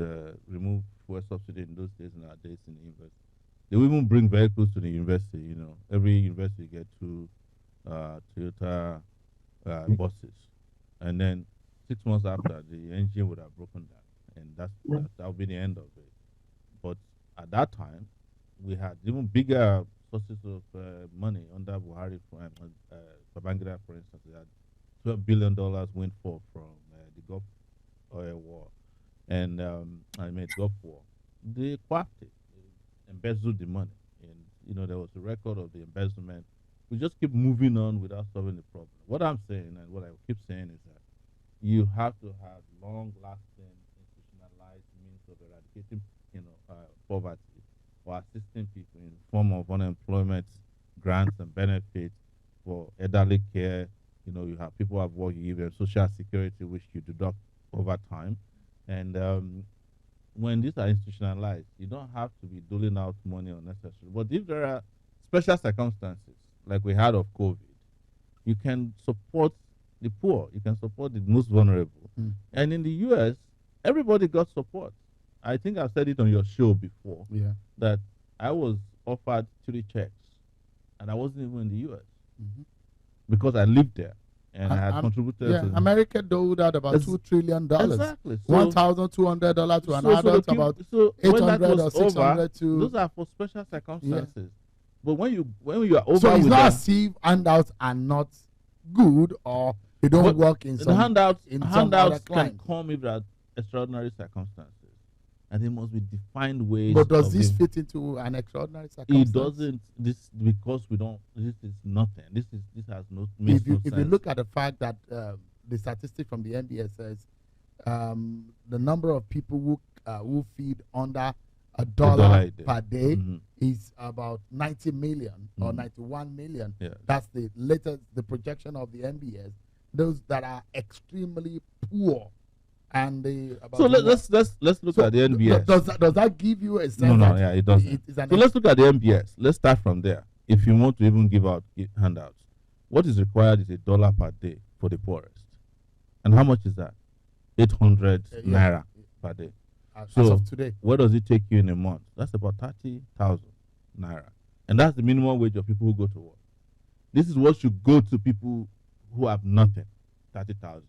[SPEAKER 4] remove fuel subsidy in those days and our days in the university, they would even bring vehicles to the university. Every university get two Toyota buses, and then 6 months after, the engine would have broken down, and that would be the end of it. But at that time, we had even bigger sources of money under Buhari. Babangida, for instance, they had $12 billion windfall from the Gulf oil war and Gulf war. They quacked it, they embezzled the money, and there was a record of the embezzlement. We just keep moving on without solving the problem. What I'm saying and what I keep saying is that you have to have long-lasting, institutionalized means of eradicating, poverty or assisting people in the form of unemployment grants and benefits for elderly care, You have people who have work, you give them social security, which you deduct over time. And when these are institutionalized, you don't have to be doling out money unnecessarily. But if there are special circumstances, like we had of COVID, you can support the poor, you can support the most vulnerable. And in the US, everybody got support. I think I've said it on your show before, that I was offered 3 checks, and I wasn't even in the US because I lived there and I had contributed.
[SPEAKER 7] Yeah,
[SPEAKER 4] to
[SPEAKER 7] America doled out about $2 trillion.
[SPEAKER 4] Exactly. So,
[SPEAKER 7] $1,200 to an adult, about
[SPEAKER 4] so when that
[SPEAKER 7] 800
[SPEAKER 4] was
[SPEAKER 7] or 600
[SPEAKER 4] over,
[SPEAKER 7] to.
[SPEAKER 4] those are for special circumstances. But when you are over
[SPEAKER 7] So it's
[SPEAKER 4] with
[SPEAKER 7] not
[SPEAKER 4] them,
[SPEAKER 7] as if handouts are not good or they don't work in
[SPEAKER 4] the
[SPEAKER 7] some
[SPEAKER 4] handouts
[SPEAKER 7] in some other
[SPEAKER 4] handouts can
[SPEAKER 7] climes.
[SPEAKER 4] come if there are extraordinary circumstances, and they must be defined ways.
[SPEAKER 7] But does
[SPEAKER 4] of
[SPEAKER 7] this
[SPEAKER 4] them.
[SPEAKER 7] fit into an extraordinary circumstance?
[SPEAKER 4] It doesn't. This because we don't. This is nothing. This has no.
[SPEAKER 7] If you
[SPEAKER 4] sense.
[SPEAKER 7] look at the fact that the statistic from the NBS says the number of people who feed under $1 per day is about 90 million or 91 million.
[SPEAKER 4] Yeah.
[SPEAKER 7] That's the projection of the NBS. Those that are extremely poor, and
[SPEAKER 4] So let's look at the NBS.
[SPEAKER 7] Does that give you a sense?
[SPEAKER 4] No, yeah, it doesn't. So let's look at the NBS. Let's start from there. If you want to even give out handouts, what is required is $1 per day for the poorest. And how much is that? 800 naira per day.
[SPEAKER 7] As
[SPEAKER 4] So
[SPEAKER 7] of today,
[SPEAKER 4] what does it take you in a month? That's about 30,000 naira. And that's the minimum wage of people who go to work. This is what should go to people who have nothing, 30,000.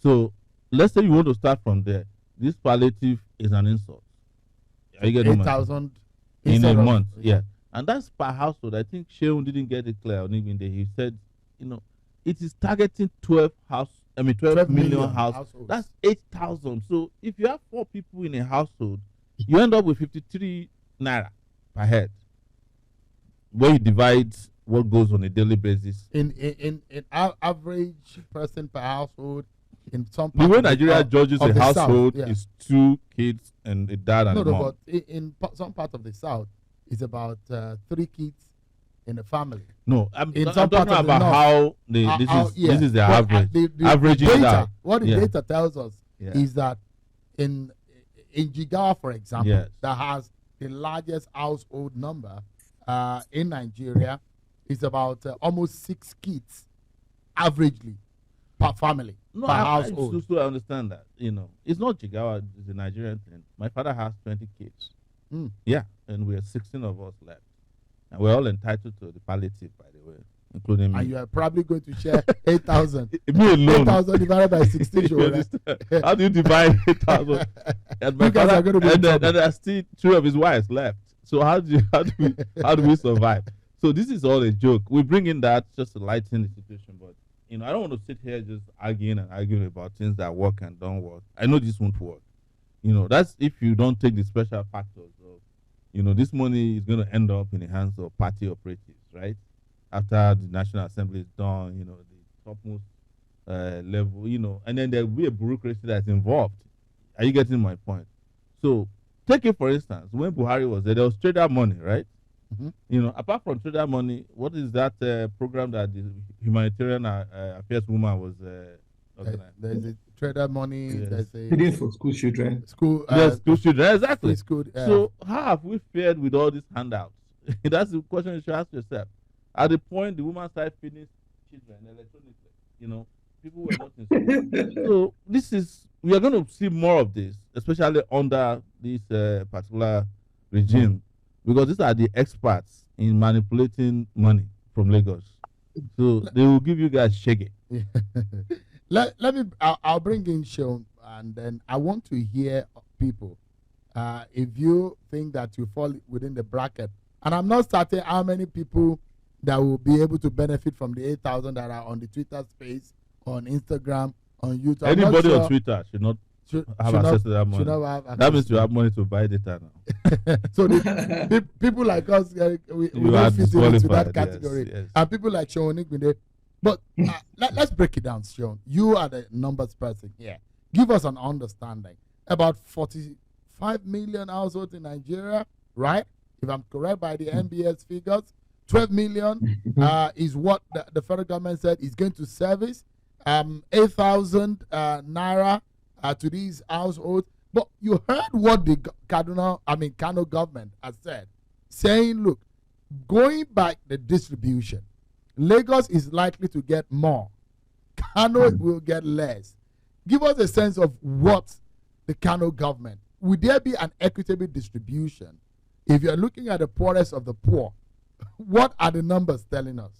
[SPEAKER 4] So let's say you want to start from there. This palliative is an insult. Are you getting
[SPEAKER 7] 8,000
[SPEAKER 4] in a month? Yeah. And that's per household. I think Sheun didn't get it clear on even day. He said, it is targeting 12 million households. That's 8,000. So if you have 4 people in a household, you end up with 53 naira per head. Where you divide what goes on a daily basis.
[SPEAKER 7] In average person per household, in some
[SPEAKER 4] the way Nigeria judges a household
[SPEAKER 7] South,
[SPEAKER 4] is 2 kids and a dad and a mom.
[SPEAKER 7] But in some part of the South, it's about 3 kids in a family.
[SPEAKER 4] No, I'm talking about how this is the average. Averaging
[SPEAKER 7] data,
[SPEAKER 4] that.
[SPEAKER 7] What the data tells us is that in Jigawa, for example, that has the largest household number in Nigeria, is about almost 6 kids averagely per family, per household.
[SPEAKER 4] I understand that. It's not Jigawa, it's a Nigerian thing. My father has 20 kids. Yeah, and we're 16 of us left. And we're all entitled to the palliative, by the way, including me.
[SPEAKER 7] And you are probably going to share 8,000.
[SPEAKER 4] Me alone.
[SPEAKER 7] 8,000 divided by 16.
[SPEAKER 4] How do you divide 8,000? And my father, are going to be and there are still 2 of his wives left. So how do we survive? So this is all a joke. We bring in that just to lighten the situation, but I don't want to sit here just arguing about things that work and don't work. I know this won't work. That's if you don't take the special factors of, this money is going to end up in the hands of party operatives, right? After the National Assembly is done, the topmost level, and then there will be a bureaucracy that's involved. Are you getting my point? So take it for instance, when Buhari was there was trader money, right? Apart from trader money, what is that program that the humanitarian affairs woman was organizing?
[SPEAKER 7] There's a trader money.
[SPEAKER 4] Yes.
[SPEAKER 7] There's a
[SPEAKER 6] Feeding for school children.
[SPEAKER 7] School
[SPEAKER 4] children, exactly.
[SPEAKER 7] School,
[SPEAKER 4] So how have we fared with all these handouts? That's the question you should ask yourself. At the point the woman started feeding children electronically, people were not in school. So we are going to see more of this, especially under this particular regime, because these are the experts in manipulating money from Lagos. So they will give you guys shaggy.
[SPEAKER 7] Let me. I'll bring in Sheun, and then I want to hear people. If you think that you fall within the bracket, and I'm not starting how many people that will be able to benefit from the 8,000 that are on the Twitter space, on Instagram, on YouTube.
[SPEAKER 4] Anybody on Twitter should not have access to that money. That means you have money to buy data now.
[SPEAKER 7] So people like us, we don't fit into that category.
[SPEAKER 4] Yes.
[SPEAKER 7] And people like Sheun, but let's break it down, Sheun. You are the numbers person here. Give us an understanding. About 45 million households in Nigeria, right? If I'm correct by the NBS figures, 12 million is what the federal government said is going to service 8,000 naira to these households. But you heard what the Kano government has said, saying, look, going by the distribution, Lagos is likely to get more. Kano will get less. Give us a sense of what the Kano government, would there be an equitable distribution? If you're looking at the poorest of the poor, what are the numbers telling us?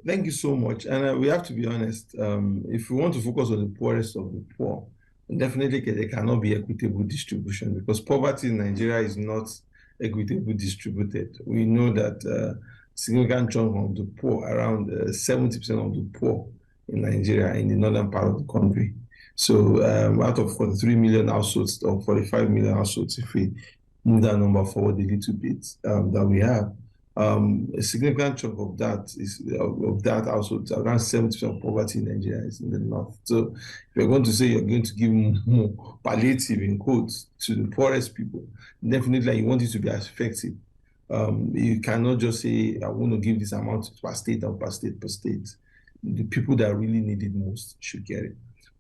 [SPEAKER 6] Thank you so much. And we have to be honest, if we want to focus on the poorest of the poor, definitely there cannot be equitable distribution, because poverty in Nigeria is not equitably distributed. We know that significant chunk of the poor, around 70% of the poor in Nigeria, in the northern part of the country. So out of 43 million households or 45 million households, if we move that number forward a little bit, that we have, a significant chunk of that is of that household, around 70% of poverty in Nigeria is in the north. So if you're going to say you're going to give more palliative, in quotes, to the poorest people, definitely you want it to be as effective. You cannot just say, I want to give this amount per state or per state per state. The people that really need it most should get it.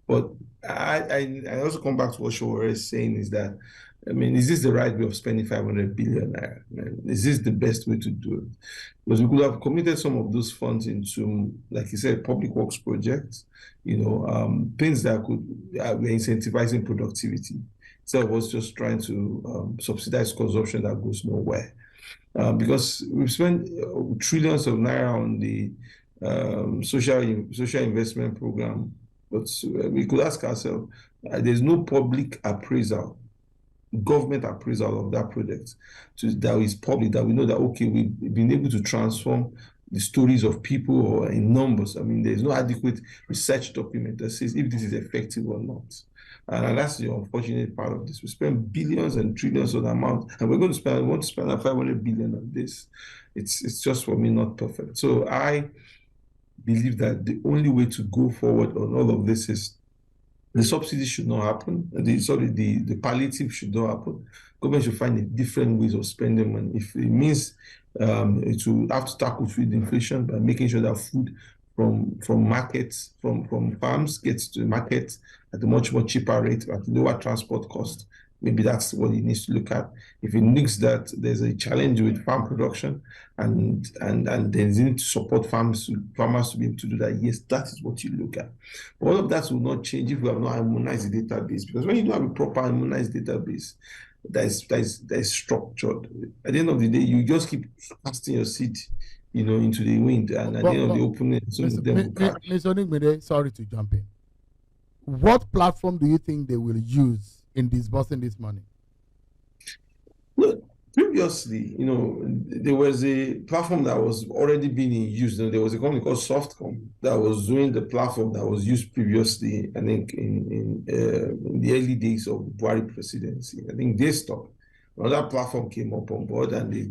[SPEAKER 6] But I also come back to what Showore is saying, is that, I mean, is this the right way of spending 500 billion naira? Is this the best way to do it? Because we could have committed some of those funds into, like you said, public works projects, things that we're incentivizing productivity, instead of us just trying to subsidize consumption that goes nowhere. Because we've spent trillions of naira on the social investment program, but we could ask ourselves, there's no public appraisal, government appraisal of that project that is public, that we know that, okay, we've been able to transform the stories of people or in numbers. I mean, there's no adequate research document that says if this is effective or not. And that's the unfortunate part of this. We spend billions and trillions of the amount, and we want to spend 500 billion on this. It's just, for me, not perfect. So I believe that the only way to go forward on all of this is the subsidy should not happen. The palliative should not happen. Government should find different ways of spending money. If it means it will have to tackle food inflation by making sure that food from markets, from farms, gets to the market at a much more cheaper rate, at lower transport cost, maybe that's what it needs to look at. If it looks that there's a challenge with farm production and there's need to support farmers to be able to do that, yes, that is what you look at. But all of that will not change if we have not harmonized the database, because when you don't have a proper harmonized database that is structured, at the end of the day, you just keep casting your seed, into the wind, and at the end of the opening, some of them will crash.
[SPEAKER 7] Mr. Onigmede, sorry to jump in. What platform do you think they will use in disbursing this money?
[SPEAKER 6] Look, previously, there was a platform that was already being in use. There was a company called Softcom that was doing the platform that was used previously, I think, in the early days of the Buhari presidency. I think they stopped. Another platform came up on board, and there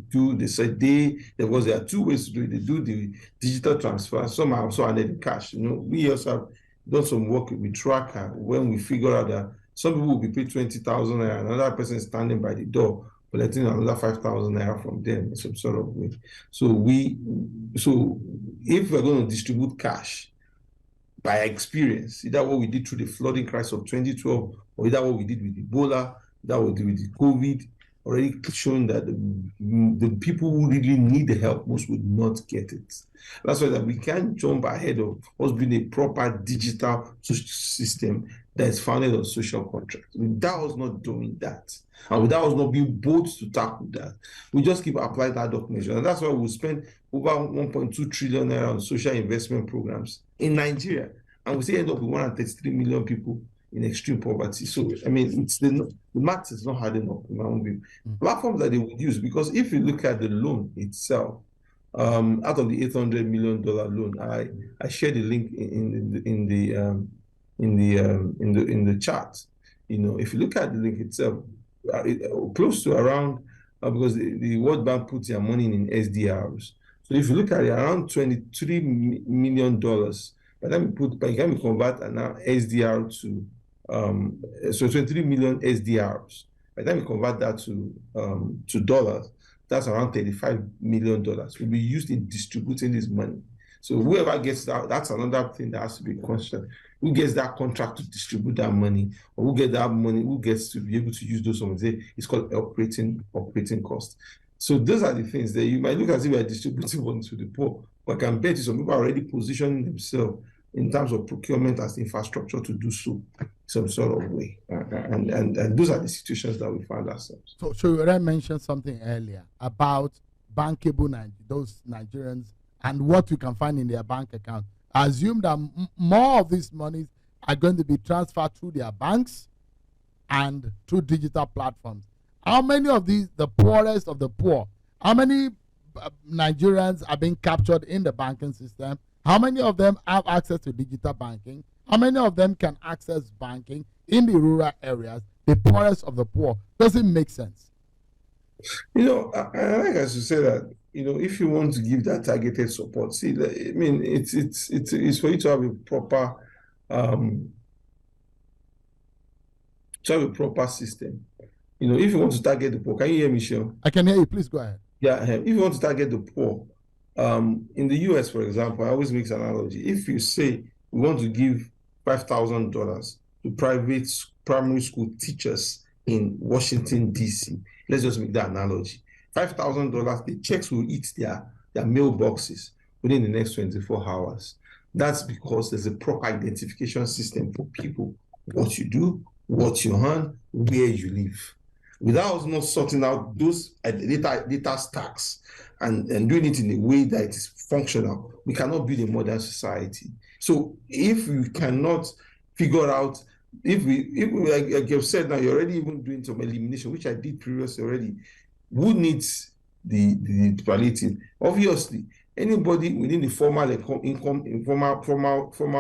[SPEAKER 6] are two ways to do it. They do the digital transfer. Some are also under the cash. We also have done some work with Tracker when we figure out that some people will be paid 20,000 naira, another person is standing by the door collecting another 5,000 naira from them in some sort of way. So if we're going to distribute cash, by experience, either what we did through the flooding crisis of 2012, or either what we did with Ebola, that we did with the COVID, already showing that the people who really need the help most would not get it. That's why that we can't jump ahead of us being a proper digital system that is founded on social contract. Without us not doing that, and without us not being bold to tackle that, we just keep applying that documentation. And that's why we spend over 1.2 trillion naira on social investment programs in Nigeria. And we still end up with 133 million people in extreme poverty. So, I mean, the math is not hard enough in my own view. Platforms that they would use, because if you look at the loan itself, out of the $800 million loan, I shared the link in the chart. If you look at the link itself, close to around, because the World Bank puts their money in SDRs. So if you look at it, around $23 million. By the time we convert now SDR to so 23 million SDRs. By the time we convert that to dollars, that's around $35 million, will be used in distributing this money. So whoever gets that, that's another thing that has to be questioned. Who gets that contract to distribute that money, or who gets that money, who gets to be able to use those funds? It's called operating cost. So those are the things that you might look as if we are distributing money to the poor, but I can bet you some people are already positioning themselves in terms of procurement as infrastructure to do so some sort of way. And those are the situations that we find ourselves.
[SPEAKER 7] So Showore mentioned something earlier about bankable those Nigerians and what you can find in their bank account. I assume that more of these monies are going to be transferred through their banks and through digital platforms. How many of these, the poorest of the poor, how many Nigerians are being captured in the banking system? How many of them have access to digital banking? How many of them can access banking in the rural areas, the poorest of the poor? Does it make sense?
[SPEAKER 6] I like us to say that, if you want to give that targeted support, see, I mean, it's for you to have a proper, system. If you want to target the poor, can you hear me, Sean?
[SPEAKER 7] I can hear you. Please go ahead.
[SPEAKER 6] Yeah, if you want to target the poor, in the US, for example, I always make an analogy. If you say we want to give $5,000 to private primary school teachers in Washington, D.C., let's just make that analogy. $5,000, the checks will hit their mailboxes within the next 24 hours. That's because there's a proper identification system for people, what you do, what you earn, where you live. Without us not sorting out those data stacks and doing it in a way that it is functional, we cannot build a modern society. So if we cannot figure out, if we like you've said now, you're already even doing some elimination, which I did previously already. Who needs the palliative? Obviously, anybody within the formal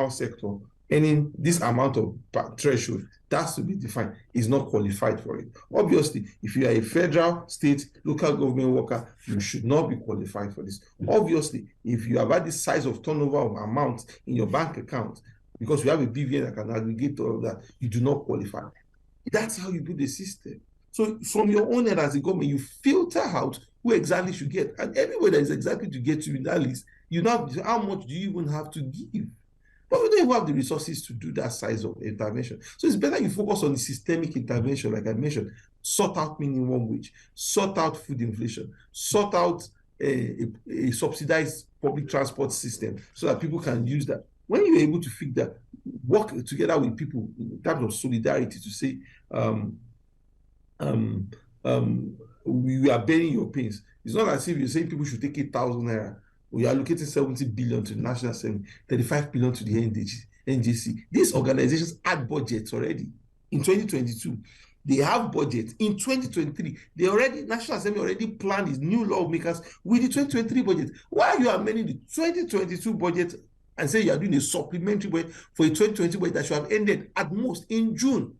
[SPEAKER 6] sector earning this amount of threshold, that's to be defined, is not qualified for it. Obviously, if you are a federal, state, local government worker, you should not be qualified for this. Obviously, if you have had the size of turnover of amount in your bank account, because you have a BVN that can aggregate all of that, you do not qualify. That's how you build the system. So from your own end as a government, you filter out who exactly should get. And everybody that is exactly to get you in that list, you know how much do you even have to give? But we don't even have the resources to do that size of intervention. So it's better you focus on the systemic intervention, like I mentioned, sort out minimum wage, sort out food inflation, sort out a subsidized public transport system so that people can use that. When you're able to fix that, work together with people in terms of solidarity to say, we are bearing your pains. It's not as if you're saying people should take 8,000 naira. We are allocating 70 billion to the National Assembly, 35 billion to the NJC. These organizations had budgets already in 2022. They have budgets in 2023. National Assembly already planned its new lawmakers with the 2023 budget. Why are you amending the 2022 budget and say you are doing a supplementary budget for a 2020 budget that should have ended at most in June?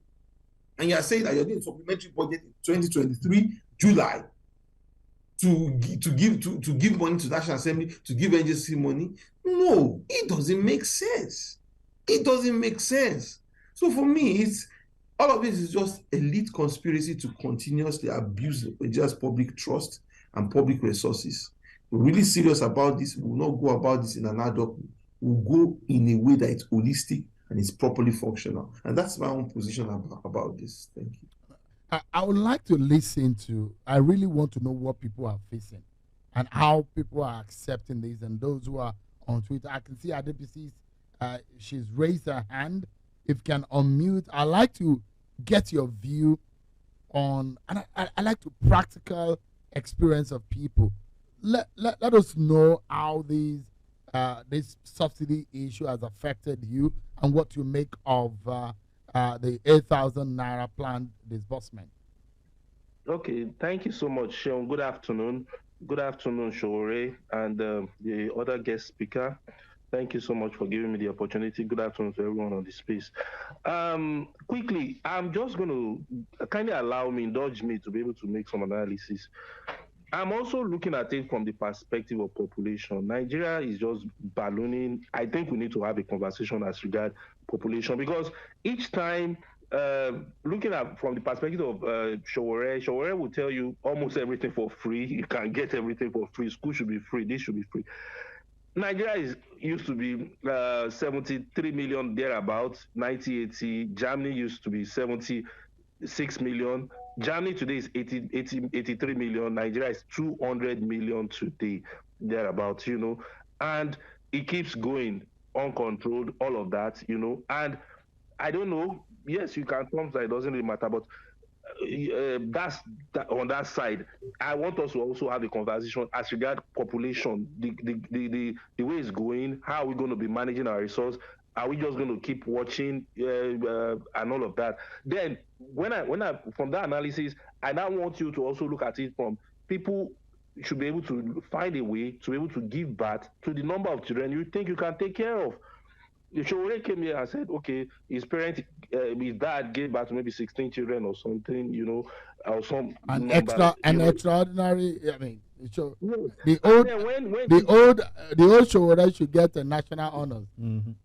[SPEAKER 6] And you are saying that you're doing a supplementary budget in 2023, July, to give money to National Assembly, to give NJC money? No, it doesn't make sense. It doesn't make sense. So for me, all of this is just elite conspiracy to continuously abuse Nigeria's public trust and public resources. We're really serious about this. We will not go about this in an ad hoc. We'll go in a way that it's holistic and it's properly functional. And that's my own position about this. Thank you.
[SPEAKER 7] I would like to listen to, I really want to know what people are facing and how people are accepting this, and those who are on Twitter. I can see Adebisi's, she's raised her hand. If you can unmute, I'd like to get your view on, and I like to practical experience of people. Let us know how this subsidy issue has affected you and what you make of the 8,000 Naira planned disbursement.
[SPEAKER 8] Okay, thank you so much, Sean. Good afternoon. Good afternoon, Showore, and the other guest speaker. Thank you so much for giving me the opportunity. Good afternoon to everyone on the space. Quickly, I'm just going to kindly indulge me to be able to make some analysis. I'm also looking at it from the perspective of population. Nigeria is just ballooning. I think we need to have a conversation as regards population, because each time looking at from the perspective of Showore will tell you almost everything for free. You can get everything for free. School should be free. This should be free. Nigeria used to be 73 million thereabouts, 1980. Germany used to be 76 million. Germany today is 83 million. Nigeria is 200 million today, thereabouts, and it keeps going uncontrolled, all of that, and I don't know. Yes, you can come, it doesn't really matter, but that's on that side. I want us to also have a conversation as regard population, the way it's going. How are we going to be managing our resource? Are we just going to keep watching and all of that? Then when I from that analysis, I now want you to also look at it from people should be able to find a way to be able to give birth to the number of children you think you can take care of. Showore came here and said, okay, his dad gave birth to maybe 16 children or something, or some
[SPEAKER 7] An
[SPEAKER 8] number.
[SPEAKER 7] extraordinary. I mean, so
[SPEAKER 8] Yes.
[SPEAKER 7] the
[SPEAKER 8] And
[SPEAKER 7] old,
[SPEAKER 8] then when
[SPEAKER 7] the old Showore should get a national honors.
[SPEAKER 4] Mhm.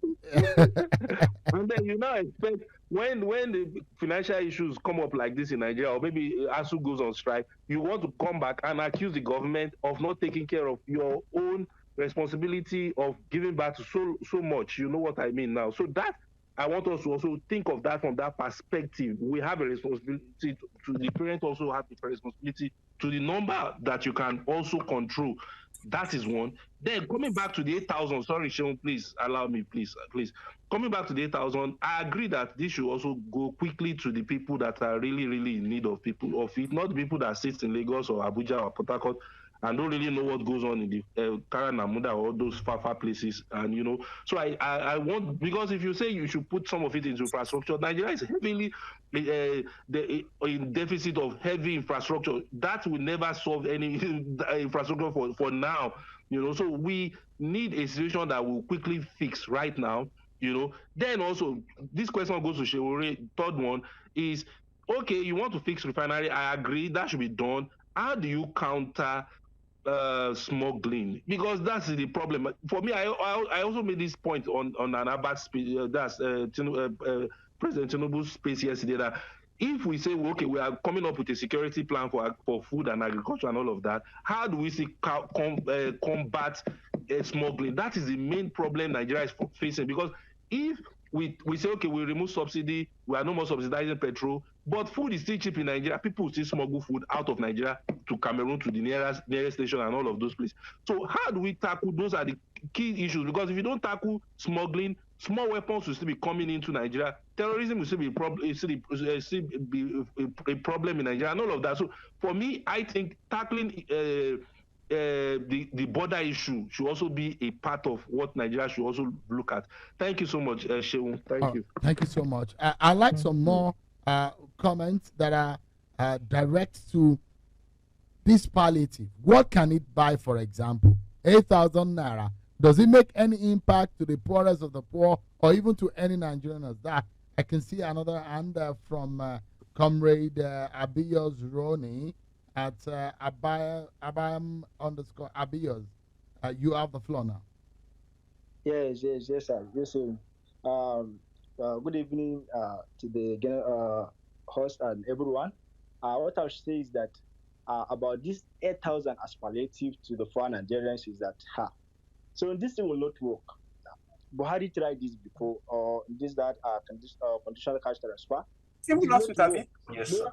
[SPEAKER 8] and then you now expect when the financial issues come up like this in Nigeria, or maybe ASU goes on strike, you want to come back and accuse the government of not taking care of your own responsibility of giving back to so much. You know what I mean now. So that I want us to also think of that from that perspective. We have a responsibility to the parents, also have a responsibility to the number that you can also control. That is one. Then coming back to the 8,000, sorry, Sean, please allow me, please. Coming back to the 8,000, I agree that this should also go quickly to the people that are really, really in need of it, not the people that sit in Lagos or Abuja or Port Harcourt and don't really know what goes on in the Karanamuda or those far places. And so I want, because if you say you should put some of it into infrastructure, Nigeria is heavily in deficit of heavy infrastructure. That will never solve any infrastructure for now. So we need a situation that will quickly fix right now. Then also this question goes to Shewore. Third one is, okay, you want to fix refinery. I agree that should be done. How do you counter smuggling? Because that's the problem. For me, I also made this point on an Abbas speech. That's President Tinubu's speech yesterday. That if we say, well, okay, we are coming up with a security plan for food and agriculture and all of that, how do we combat smuggling? That is the main problem Nigeria is facing. Because if we say, okay, we remove subsidy, we are no more subsidizing petrol, but food is still cheap in Nigeria. People still smuggle food out of Nigeria to Cameroon, to the nearest station and all of those places. So how do we tackle? Those are the key issues. Because if you don't tackle smuggling, small weapons will still be coming into Nigeria. Terrorism will still be a problem in Nigeria and all of that. So for me, I think tackling the border issue should also be a part of what Nigeria should also look at. Thank you so much, Sheung. Thank you.
[SPEAKER 7] Thank you so much. I'd like some more comments that are direct to this palliative. What can it buy, for example? 8,000 Naira. Does it make any impact to the poorest of the poor or even to any Nigerian as that? I can see another hand from Comrade Abiyos Roni at Abayam_Abiyos. You have the floor now.
[SPEAKER 9] Yes, sir. Yes, sir. Good evening to the host and everyone. What I should say is that about this 8,000 as palliative to the foreign Nigerians is that so this thing will not work. Buhari tried this before, or that conditional cash transfer.
[SPEAKER 10] Simple loss with Abi. Yes, sir.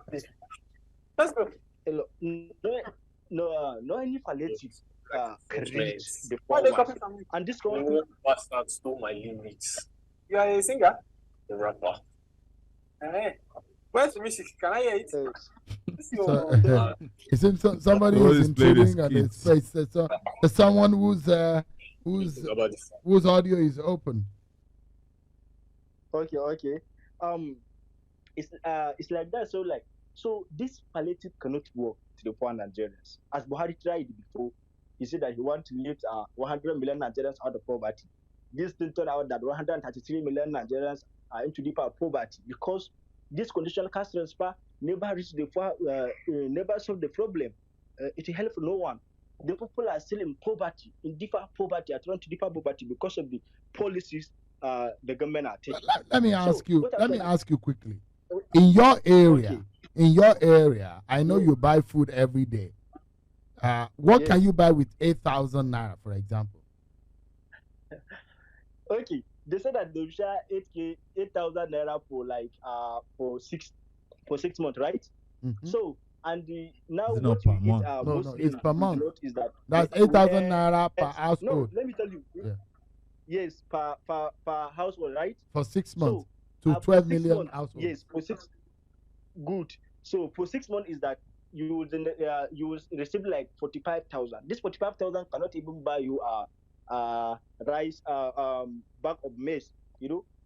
[SPEAKER 10] Let's go.
[SPEAKER 9] No, any palliative create the
[SPEAKER 10] Why they
[SPEAKER 9] forward.
[SPEAKER 10] copy from me?
[SPEAKER 9] And this
[SPEAKER 10] Oh,
[SPEAKER 9] country,
[SPEAKER 10] bastard stole my limits. You are a singer? A rapper. Hey, where's the music? Can I hear it? This is your-
[SPEAKER 7] It seems somebody
[SPEAKER 4] Always
[SPEAKER 7] is
[SPEAKER 4] play this
[SPEAKER 7] intruding on his
[SPEAKER 4] kids.
[SPEAKER 7] space. There's someone whose audio is open.
[SPEAKER 9] okay. It's like that. So this palliative cannot work to the poor Nigerians. As Buhari tried before, he said that he wants to lift 100 million Nigerians out of poverty. This thing turned out that 133 million Nigerians are into deeper poverty because this conditional cash transfer never reached never solved the problem. It helped no one. The people are still in poverty, in deeper poverty, are trying to deeper poverty because of the policies the government are taking.
[SPEAKER 7] Let me ask you.
[SPEAKER 9] what
[SPEAKER 7] Let me
[SPEAKER 9] happened-
[SPEAKER 7] ask you quickly. in your area,
[SPEAKER 9] Okay.
[SPEAKER 7] I know you buy food every day. What can
[SPEAKER 9] Yes.
[SPEAKER 7] you buy with 8,000 naira, for example?
[SPEAKER 9] Okay. They said that they share 8,000 naira for like for 6 months, right?
[SPEAKER 7] Mhm.
[SPEAKER 9] So and now
[SPEAKER 4] Is it not
[SPEAKER 9] what we
[SPEAKER 4] per
[SPEAKER 9] hate
[SPEAKER 4] month?
[SPEAKER 7] No,
[SPEAKER 9] mostly
[SPEAKER 7] it's per month.
[SPEAKER 9] note is that
[SPEAKER 7] That's 8,000 naira per
[SPEAKER 9] no,
[SPEAKER 7] household.
[SPEAKER 9] let me tell you.
[SPEAKER 7] Yeah.
[SPEAKER 9] Yes, per household, right?
[SPEAKER 7] For 6 months
[SPEAKER 9] So
[SPEAKER 7] to
[SPEAKER 9] for
[SPEAKER 7] 12
[SPEAKER 9] 6
[SPEAKER 7] million
[SPEAKER 9] months,
[SPEAKER 7] households.
[SPEAKER 9] yes, for six. Good. So for 6 months is that you will receive like 45,000. This 45,000 cannot even buy you rice bag of maize.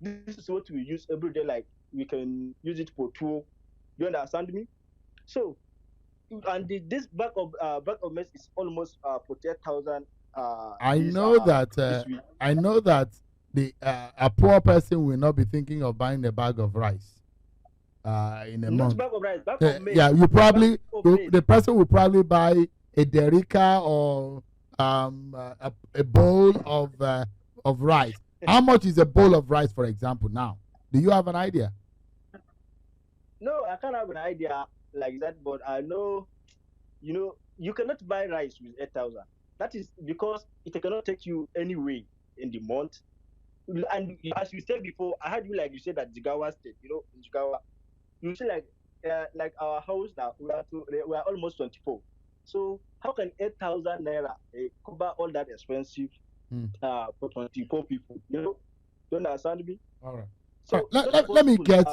[SPEAKER 9] This is what we use every day. Like we can use it for two. You understand me? So and this bag of maize is almost 48,000.
[SPEAKER 7] I
[SPEAKER 9] This
[SPEAKER 7] know that
[SPEAKER 9] this week.
[SPEAKER 7] the a poor person will not be thinking of buying a bag of rice in a
[SPEAKER 9] Not
[SPEAKER 7] month.
[SPEAKER 9] bag of rice, bag of maize.
[SPEAKER 7] Yeah, you probably
[SPEAKER 9] Bag of maize.
[SPEAKER 7] the person will probably buy a derica or a bowl of rice. How much is a bowl of rice, for example? Now, do you have an idea?
[SPEAKER 9] No, I can't have an idea like that, but I know, you cannot buy rice with 8,000. That is because it cannot take you anywhere in the month. And as you said before, I heard you like you said that Jigawa State, in Jigawa, you see like our house now, we are almost 24. So how can 8,000 naira cover all that expensive for 24 people? You understand me?
[SPEAKER 7] All right.
[SPEAKER 9] So
[SPEAKER 7] Let me get.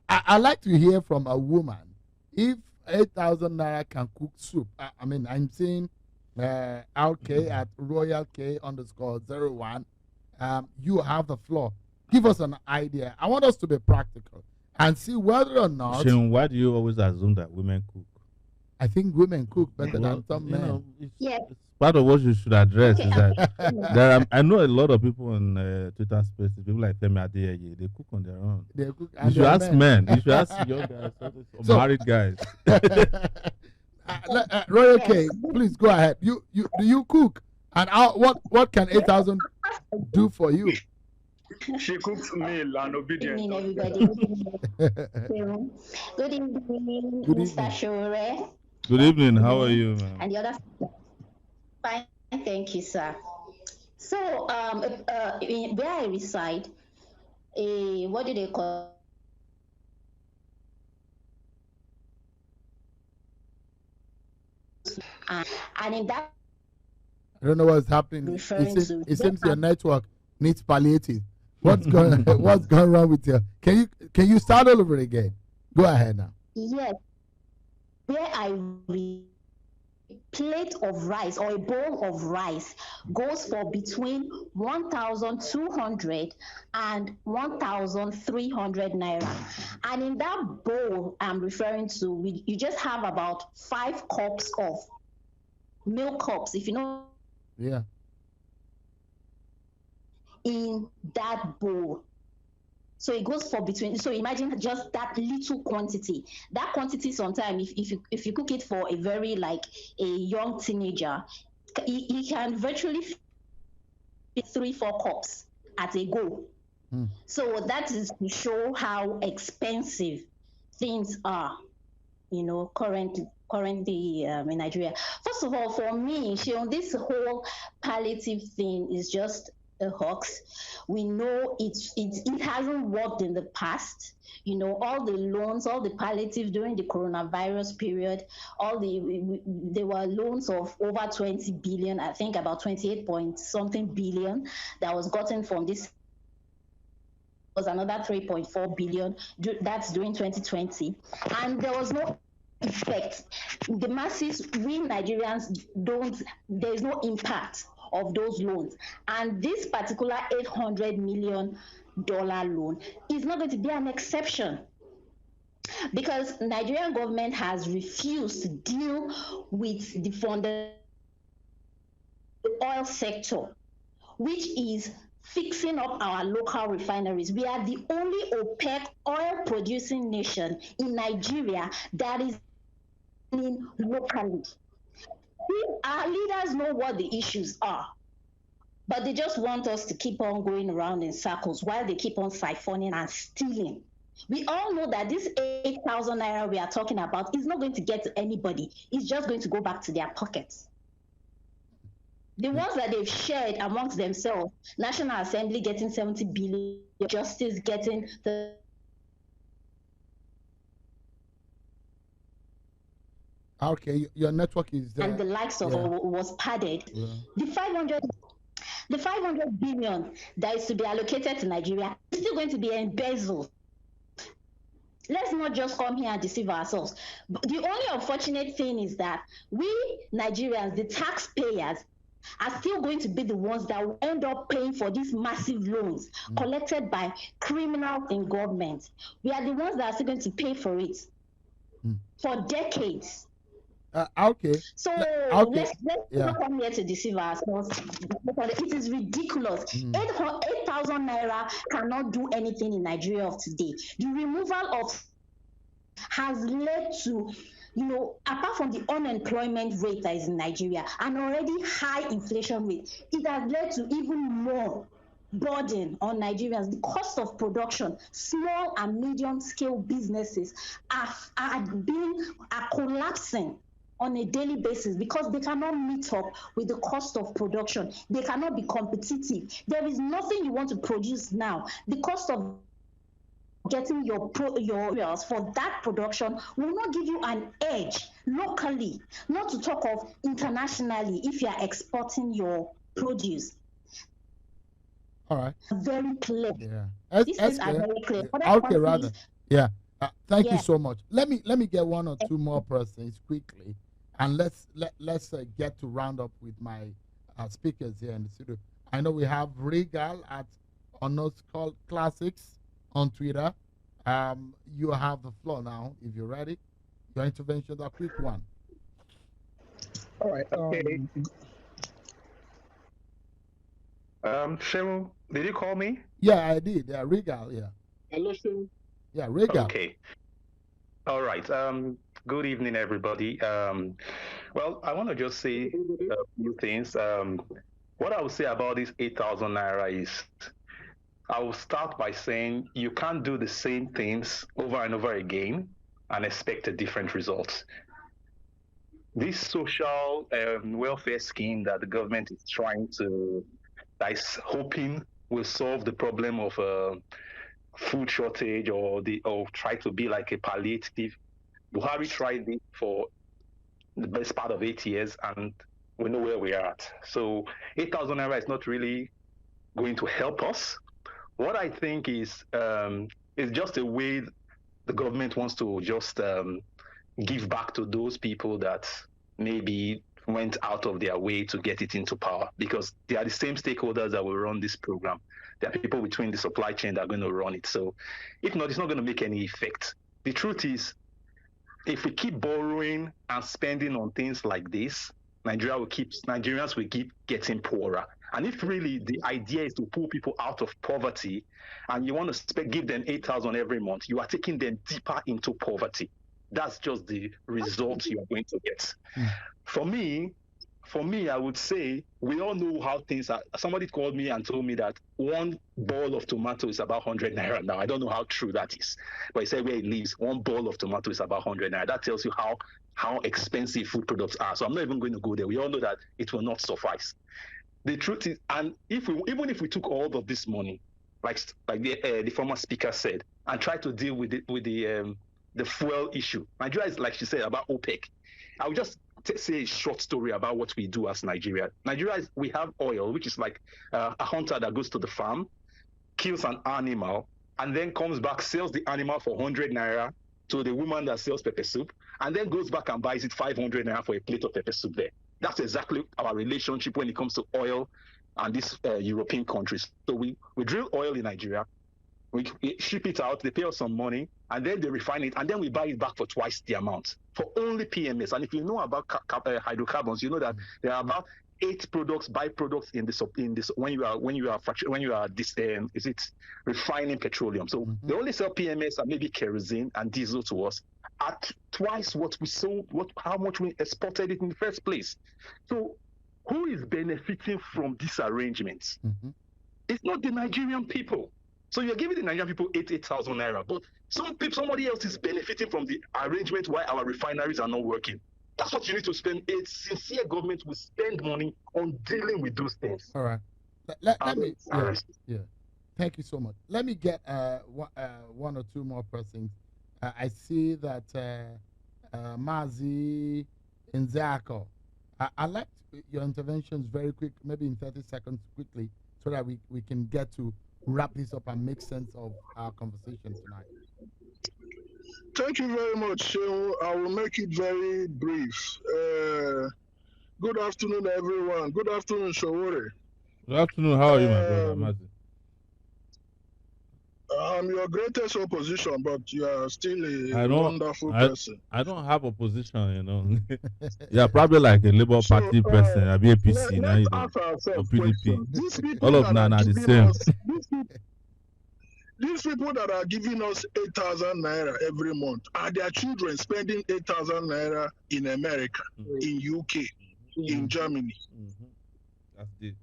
[SPEAKER 7] I like to hear from a woman if 8,000 naira can cook soup. I mean, I'm seeing RK at Royal K _01. You have the floor. Give us an idea. I want us to be practical and see whether or not.
[SPEAKER 4] Sharon, why do you always assume that women cook?
[SPEAKER 7] I think women cook better
[SPEAKER 4] Well,
[SPEAKER 7] than some
[SPEAKER 4] you
[SPEAKER 7] men.
[SPEAKER 4] know,
[SPEAKER 11] Yeah.
[SPEAKER 4] it's part of what you should address
[SPEAKER 11] Okay,
[SPEAKER 4] is that I know a lot of people on Twitter Spaces, people like Femi Adeyeye, they cook on their own.
[SPEAKER 7] They cook,
[SPEAKER 4] You
[SPEAKER 7] and
[SPEAKER 4] should
[SPEAKER 7] they are
[SPEAKER 4] ask men. You should ask young guys,
[SPEAKER 7] So-
[SPEAKER 4] married guys.
[SPEAKER 7] Royal
[SPEAKER 11] Yes.
[SPEAKER 7] K, please go ahead. Do you cook? And what can 8,000 do for you?
[SPEAKER 10] She cooks meal and
[SPEAKER 11] Good evening,
[SPEAKER 10] obedient.
[SPEAKER 11] everybody. Good evening,
[SPEAKER 7] Good
[SPEAKER 11] Mr.
[SPEAKER 7] evening.
[SPEAKER 11] Shore.
[SPEAKER 4] Good evening. How are you, man?
[SPEAKER 11] And the other. Fine, thank you, sir. So, where I reside, what do they call? And in that
[SPEAKER 7] I don't know what's happening.
[SPEAKER 11] referring to
[SPEAKER 7] It seems your network needs palliative. What's going wrong with you? Can you start all over again? Go ahead now.
[SPEAKER 11] yes, where I plate of rice or a bowl of rice goes for between 1,200 and 1,300 naira. And in that bowl I'm referring to, you just have about 5 cups of milk cups, if you know,
[SPEAKER 7] Yeah.
[SPEAKER 11] in that bowl. So it goes for between. So imagine just that little quantity. That quantity, sometimes, if you cook it for a very like a young teenager, he can virtually fit 3-4 cups at a go. So that is to show how expensive things are, currently in Nigeria. First of all, for me, Shion, this whole palliative thing is just a hoax. We know it hasn't worked in the past. All the loans, all the palliative during the coronavirus period, there were loans of over 20 billion, I think about 28 point something billion that was gotten from this. Was another 3.4 billion. That's during 2020, and there was no effect. The masses, we Nigerians there is no impact of those loans. And this particular $800 million loan is not going to be an exception, because Nigerian government has refused to deal with the funded oil sector, which is fixing up our local refineries. We are the only OPEC oil producing nation in Nigeria that is in locally. Our leaders know what the issues are, but they just want us to keep on going around in circles while they keep on siphoning and stealing We all know that this 8,000 naira we are talking about is not going to get to anybody. It's just going to go back to their pockets. The ones that they've shared amongst themselves, National Assembly getting 70 billion, Justice getting the
[SPEAKER 7] Okay, your network is there.
[SPEAKER 11] And the likes of was padded.
[SPEAKER 7] Yeah.
[SPEAKER 11] The 500 billion that is to be allocated to Nigeria is still going to be embezzled. Let's not just come here and deceive ourselves. But the only unfortunate thing is that we Nigerians, the taxpayers, are still going to be the ones that will end up paying for these massive loans collected by criminals in government. We are the ones that are still going to pay for it for decades.
[SPEAKER 7] Okay.
[SPEAKER 11] So
[SPEAKER 7] okay.
[SPEAKER 11] let's not come here to deceive ourselves. It is ridiculous. 8,000 naira cannot do anything in Nigeria of today. The removal of has led to, apart from the unemployment rate that is in Nigeria, an already high inflation rate, it has led to even more burden on Nigerians. The cost of production, small and medium scale businesses are collapsing on a daily basis because they cannot meet up with the cost of production. They cannot be competitive. There is nothing you want to produce now. The cost of getting your materials for that production will not give you an edge locally, not to talk of internationally if you are exporting your produce.
[SPEAKER 7] All right.
[SPEAKER 11] Very clear.
[SPEAKER 7] Yeah.
[SPEAKER 11] These things are very clear.
[SPEAKER 7] Okay, rather. Yeah. Thank you so much. Let me get one or two more persons quickly, and let's get to round up with my speakers here in the studio. I know we have Regal at Honors Classics on Twitter. You have the floor now if you're ready. Your intervention, a quick one.
[SPEAKER 12] All right.
[SPEAKER 13] Shehu, did you call me?
[SPEAKER 7] Yeah, I did. Yeah, Regal. Yeah.
[SPEAKER 12] Hello, Shehu.
[SPEAKER 7] Yeah, Regal.
[SPEAKER 13] Okay. All right. Good evening, everybody. Well, I want to just say a few things. What I would say about this 8,000 naira is, I will start by saying you can't do the same things over and over again and expect a different result. This social welfare scheme that the government is that is hoping will solve the problem of food shortage or try to be like a palliative. Buhari tried it for the best part of 8 years, and we know where we are at. So 8,000 naira is not really going to help us. What I think is just a way the government wants to just give back to those people that maybe went out of their way to get it into power, because they are the same stakeholders that will run this program. There are people between the supply chain that are going to run it. So if not, it's not going to make any effect. The truth is, if we keep borrowing and spending on things like this, Nigerians will keep getting poorer. And if really the idea is to pull people out of poverty and you want to give them 8,000 every month, you are taking them deeper into poverty. That's just the result you are going to get. For me, I would say we all know how things are. Somebody called me and told me that one ball of tomato is about 100 naira now. I don't know how true that is, but he said where he lives, one ball of tomato is about 100 naira. That tells you how expensive food products are. So I'm not even going to go there. We all know that it will not suffice. The truth is, and even if we took all of this money, like the former speaker said, and try to deal with the fuel issue, Nigeria is, like she said, about OPEC. I would just say a short story about what we do as Nigeria. We have oil, which is like a hunter that goes to the farm, kills an animal, and then comes back, sells the animal for 100 naira to the woman that sells pepper soup, and then goes back and buys it 500 naira for a plate of pepper soup there. That's exactly our relationship when it comes to oil and these European countries. So we drill oil in Nigeria, we ship it out, they pay us some money, and then they refine it, and then we buy it back for twice the amount for only PMS. And if you know about hydrocarbons, you know that there are about 8 byproducts in this when you are refining petroleum. So they only sell PMS and maybe kerosene and diesel to us at twice what we sold, how much we exported it in the first place. So who is benefiting from these arrangements? It's not the Nigerian people. So you're giving the Nigerian people 8,000 naira, but somebody else is benefiting from the arrangement why our refineries are not working. That's what you need to spend. A sincere government will spend money on dealing with those things.
[SPEAKER 7] All right. Let me. Yeah. Thank you so much. Let me get one or two more persons. I see that Mazi Nzako. I like your interventions very quick, maybe in 30 seconds quickly, so that we can get to wrap this up and make sense of our conversation tonight.
[SPEAKER 5] Thank you very much. I will make it very brief. Good afternoon, everyone. Good afternoon, Shawore.
[SPEAKER 4] Good afternoon. How are you, my brother, Mazi?
[SPEAKER 5] I'm your greatest opposition, but you are still a wonderful person.
[SPEAKER 4] I don't have opposition, you know. You're probably like a Labour Party person, a BAPC, now you know, or PDP. All of them are the same.
[SPEAKER 5] These people that are giving us 8,000 naira every month, are their children spending 8,000 naira in America, in UK, in Germany?
[SPEAKER 4] That's it.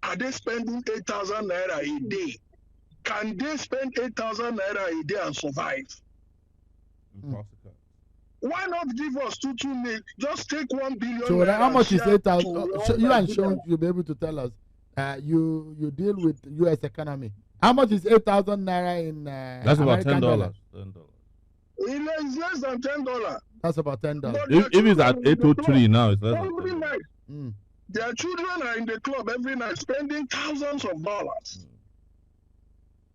[SPEAKER 5] Are they spending 8,000 naira a day? Can they spend 8,000 naira a day and survive?
[SPEAKER 4] Impossible.
[SPEAKER 5] Why not give us 2 million? Just take 1 billion.
[SPEAKER 7] So how much is 8,000? You and Sean, you'll be able to tell us. You deal with U.S. economy. How much is 8,000 naira in
[SPEAKER 4] that's
[SPEAKER 7] American
[SPEAKER 4] about $10.
[SPEAKER 5] It's less than $10.
[SPEAKER 7] That's about $10.
[SPEAKER 4] If it's at 803 now, it's less than $10.
[SPEAKER 5] Their children are in the club every night spending thousands of dollars.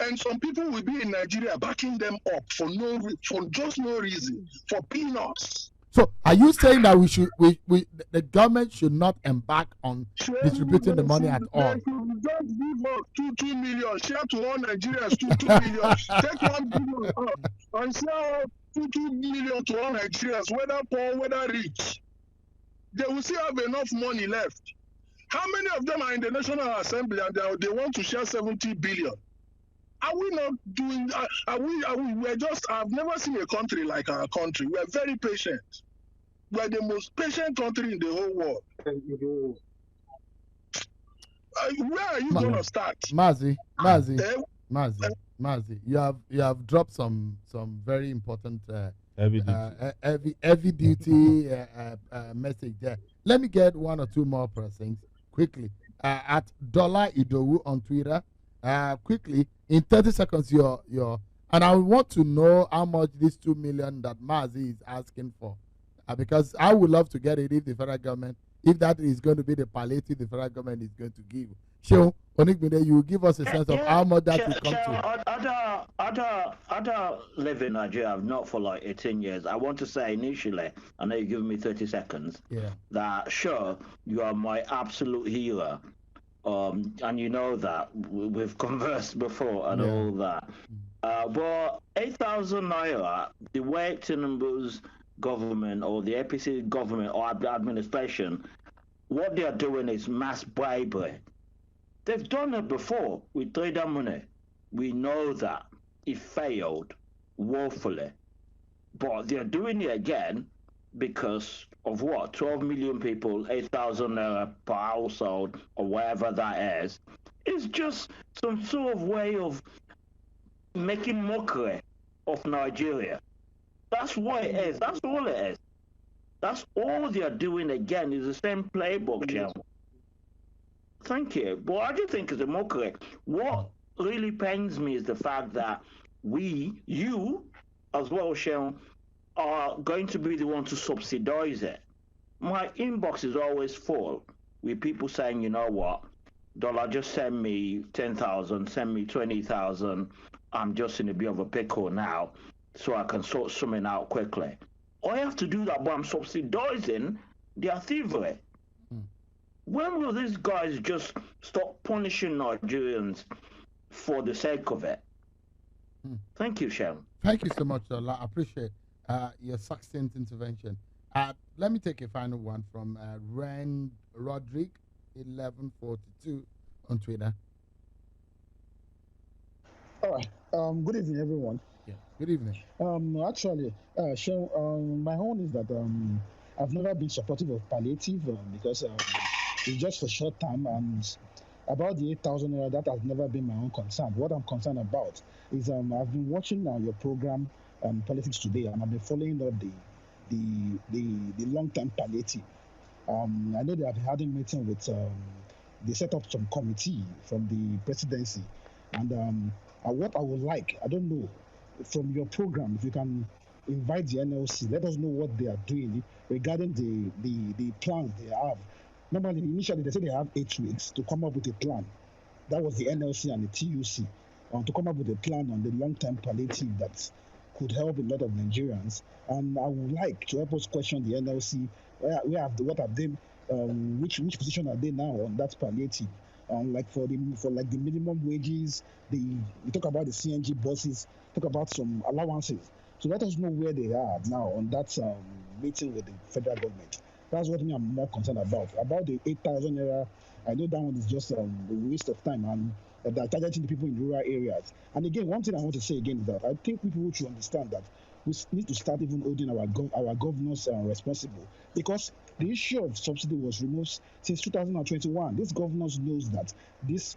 [SPEAKER 5] And some people will be in Nigeria backing them up for just no reason, for peanuts.
[SPEAKER 7] So, are you saying that the government should not embark on distributing the money at all?
[SPEAKER 5] They should just give us 2 million, share to all Nigerians 2 million, take 1 billion and share 2 million to all Nigerians, whether poor, whether rich. They will still have enough money left. How many of them are in the National Assembly and they want to share 70 billion? Are we not doing? We're just. I've never seen a country like our country. We're very patient. We're the most patient country in the whole world. Where are you going to start?
[SPEAKER 7] Mazi, you have dropped some very important heavy duty message there. Let me get one or two more persons quickly. At Dollar Idowu on Twitter. Quickly, in 30 seconds, and I want to know how much this 2 million that Mazi is asking for, because I would love to get it if the federal government, if that is going to be the palliative the federal government is going to give. So, Onikbinde, you give us a sense of how much that will come to.
[SPEAKER 14] Other live in Nigeria, not for like 18 years. I want to say initially, I know you're giving me 30 seconds, that sure, you are my absolute hero. And you know that we've conversed before and all that. But 8,000 naira, the way TINUBU'S government or the APC government or administration, what they are doing is mass bribery. They've done it before with trader money. We know that it failed woefully, but they're doing it again because of what? 12 million people, 8,000 naira per household, or whatever that is. It's just some sort of way of making mockery of Nigeria. That's what it is. That's all it is. That's all they're doing again is the same playbook, Shell. Thank you. But I do think it's a mockery. What really pains me is the fact that you, as well, Shell, are going to be the one to subsidize it. My inbox is always full with people saying, you know what, Dollar, just send me 10,000, send me 20,000. I'm just in a bit of a pickle now, so I can sort something out quickly. I have to do that, but I'm subsidizing their thievery. When will these guys just stop punishing Nigerians for the sake of it? Thank you, Sharon.
[SPEAKER 7] Thank you so much, Dollar. I appreciate your succinct intervention. Let me take a final one from Ren Rodrigue 1142 on Twitter.
[SPEAKER 12] All right. Good evening, everyone.
[SPEAKER 7] Yeah. Good evening.
[SPEAKER 12] Actually, Sharon, my own is that I've never been supportive of palliative because it's just for short time, and about the 8,000 naira, that has never been my own concern. What I'm concerned about is I've been watching your program, Politics Today, and I've been following up the long-term palliative. I know they have had a meeting with, they set up some committee from the presidency. And what I would like, I don't know, from your program, if you can invite the NLC, let us know what they are doing regarding the plans they have. Normally, initially, they said they have 8 weeks to come up with a plan. That was the NLC and the TUC, to come up with a plan on the long-term palliative that could help a lot of Nigerians. And I would like to help us question the NLC. What have they? Which position are they now on that palliative? Like for the minimum wages, we talk about the CNG buses, talk about some allowances. So let us know where they are now on that meeting with the federal government. That's what I'm more concerned about. About the 8,000 naira, I know that one is just a waste of time, and they're targeting the people in rural areas. And again, one thing I want to say again is that I think people should understand that we need to start even holding our governors responsible, because the issue of subsidy was removed since 2021. These governors knows that this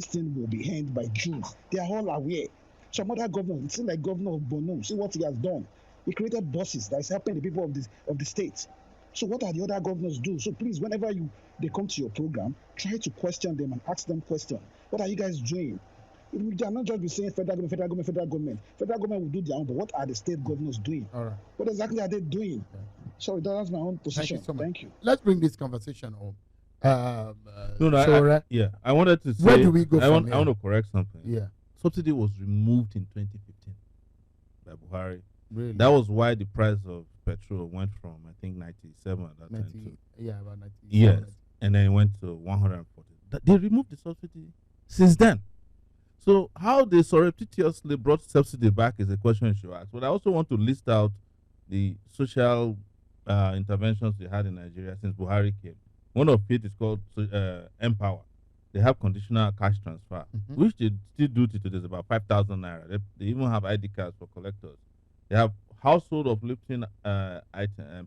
[SPEAKER 12] thing will be ended by June. They are all aware. Some other governors, it seems like Governor of Bono, see what he has done. He created buses that is helping the people of the state. So what are the other governors do? So please, whenever they come to your program, try to question them and ask them questions. What are you guys doing? They are not just be saying federal government. Federal government will do their own, but what are the state governors doing?
[SPEAKER 7] All right.
[SPEAKER 12] What exactly are they doing?
[SPEAKER 7] Yeah.
[SPEAKER 12] Sorry, that's my own position.
[SPEAKER 7] Thank you so much.
[SPEAKER 12] Thank you.
[SPEAKER 7] Let's bring this conversation home.
[SPEAKER 4] I wanted to say.
[SPEAKER 7] Where do we go
[SPEAKER 4] I
[SPEAKER 7] from here?
[SPEAKER 4] want to correct something.
[SPEAKER 7] Yeah.
[SPEAKER 4] Subsidy was removed in 2015 by Buhari.
[SPEAKER 7] Really?
[SPEAKER 4] That was why the price of petrol went from, I think, 97 at that time to,
[SPEAKER 7] about 90.
[SPEAKER 4] yes, and then it went to 140. They removed the subsidy since then. So how they surreptitiously brought subsidy back is a question you should ask. But I also want to list out the social interventions they had in Nigeria since Buhari came. One of it is called Empower. They have conditional cash transfer, which they still do till today. There's about 5,000 naira. They even have ID cards for collectors. They have household uplifting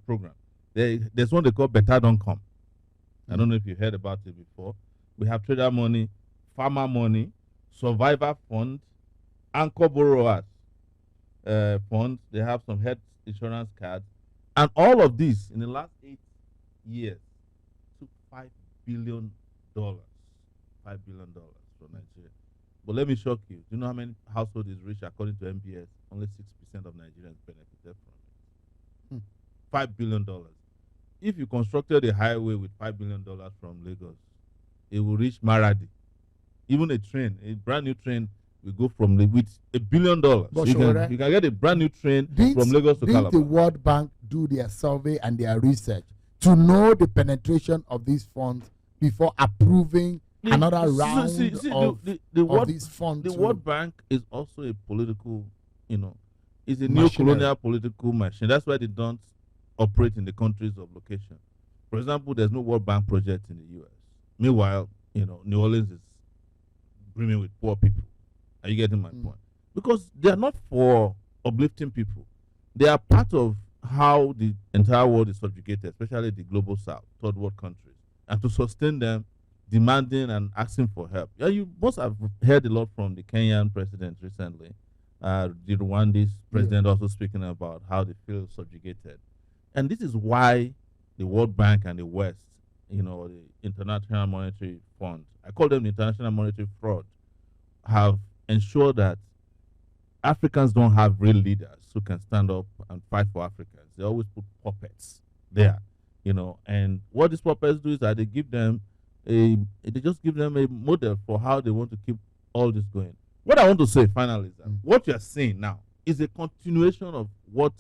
[SPEAKER 4] program. There's one they call Better Don't Come. I don't know if you heard about it before. We have trader money, farmer money, survivor fund, anchor borrowers fund. They have some health insurance cards. And all of this in the last 8 years took $5 billion. $5 billion from Nigeria. But let me shock you. Do you know how many households is rich according to MBS? Only 6% of Nigerians benefited from it. $5 billion. If you constructed a highway with $5 billion from Lagos, it will reach Maradi. Even a brand new train, will go from with $1 billion. You can get a brand new train from Lagos to Calabar.
[SPEAKER 7] Did the World Bank do their survey and their research to know the penetration of these funds before approving another round of these funds?
[SPEAKER 4] The World Bank is also a political, it's a neo-colonial political machine. That's why they don't operate in the countries of location. For example, there's no World Bank project in the U.S. Meanwhile, New Orleans is brimming with poor people. Are you getting my point? Because they are not for uplifting people. They are part of how the entire world is subjugated, especially the global south, third world countries. And to sustain them, demanding and asking for help. Yeah, you must have heard a lot from the Kenyan president recently. The Rwandan president also speaking about how they feel subjugated. And this is why the World Bank and the West, the International Monetary Fund, I call them the International Monetary Fraud, have ensured that Africans don't have real leaders who can stand up and fight for Africans. They always put puppets there, and what these puppets do is that they just give them a model for how they want to keep all this going. What I want to say finally is that what you are saying now is a continuation of what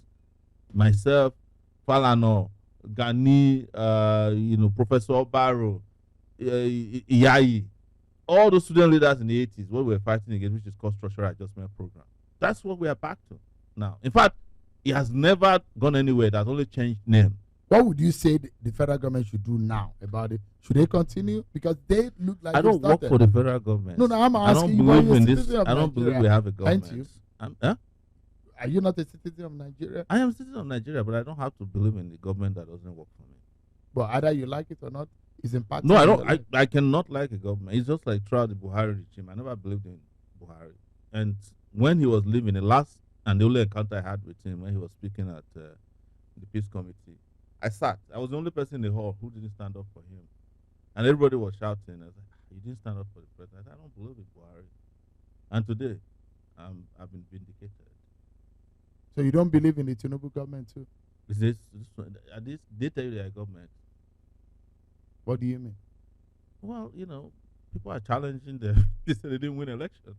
[SPEAKER 4] myself, Falano, Gani, Professor Barrow, Iyayi, all those student leaders in the 80s, what we were fighting against, which is called structural adjustment program. That's what we are back to now. In fact, it has never gone anywhere. It has only changed name.
[SPEAKER 7] What would you say the federal government should do now about it? Should they continue? Because they look like
[SPEAKER 4] I don't work for the federal government.
[SPEAKER 7] No, I'm asking you.
[SPEAKER 4] I don't believe we have a government.
[SPEAKER 7] Are you not a citizen of Nigeria?
[SPEAKER 4] I am a citizen of Nigeria, but I don't have to believe in the government that doesn't work for me.
[SPEAKER 7] But either you like it or not, is impacting.
[SPEAKER 4] No, I don't. I cannot like a government. It's just like throughout the Buhari regime. I never believed in Buhari. And when he was leaving, the last and the only encounter I had with him when he was speaking at the peace committee, I sat. I was the only person in the hall who didn't stand up for him, and everybody was shouting. I was like, "You didn't stand up for the president." I don't believe in Buhari. And today, I've been vindicated.
[SPEAKER 7] So you don't believe in the Tinubu government too?
[SPEAKER 4] They tell you they are government.
[SPEAKER 7] What do you mean?
[SPEAKER 4] Well, people are challenging them. They said they didn't win election,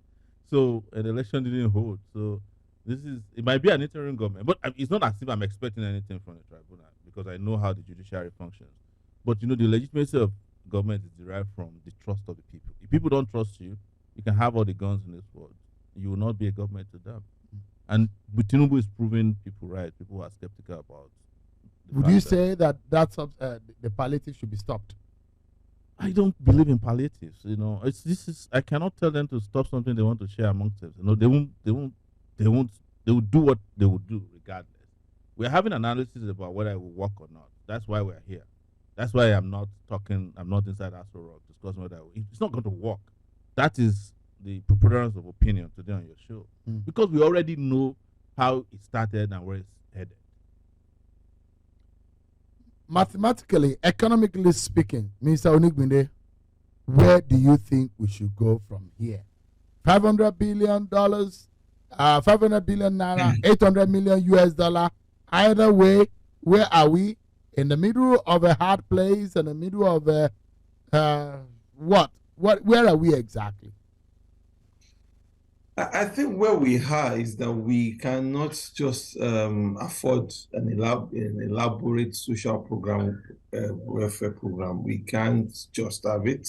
[SPEAKER 4] so an election didn't hold. So it might be an interim government, but it's not as if I'm expecting anything from the tribunal because I know how the judiciary functions. But the legitimacy of government is derived from the trust of the people. If people don't trust you, you can have all the guns in this world. You will not be a government to them. And Tinubu is proving people right. People are skeptical about.
[SPEAKER 7] Would you say that the palliative should be stopped?
[SPEAKER 4] I don't believe in palliatives. I cannot tell them to stop something they want to share amongst them. They will do what they will do regardless. We're having analysis about whether it will work or not. That's why we're here. That's why I'm not inside Astro Rock discussing whether it's not going to work. That is the preponderance of opinion today on your show. Because we already know how it started and where it's headed.
[SPEAKER 7] Mathematically, economically speaking, Mr. Onigbinde, where do you think we should go from here? $500 billion, 500 billion naira, 800 million US dollar. Either way, where are we? In the middle of a hard place, in the middle of a what? Where are we exactly?
[SPEAKER 6] I think where we are is that we cannot just afford an elaborate social program, welfare program. We can't just have it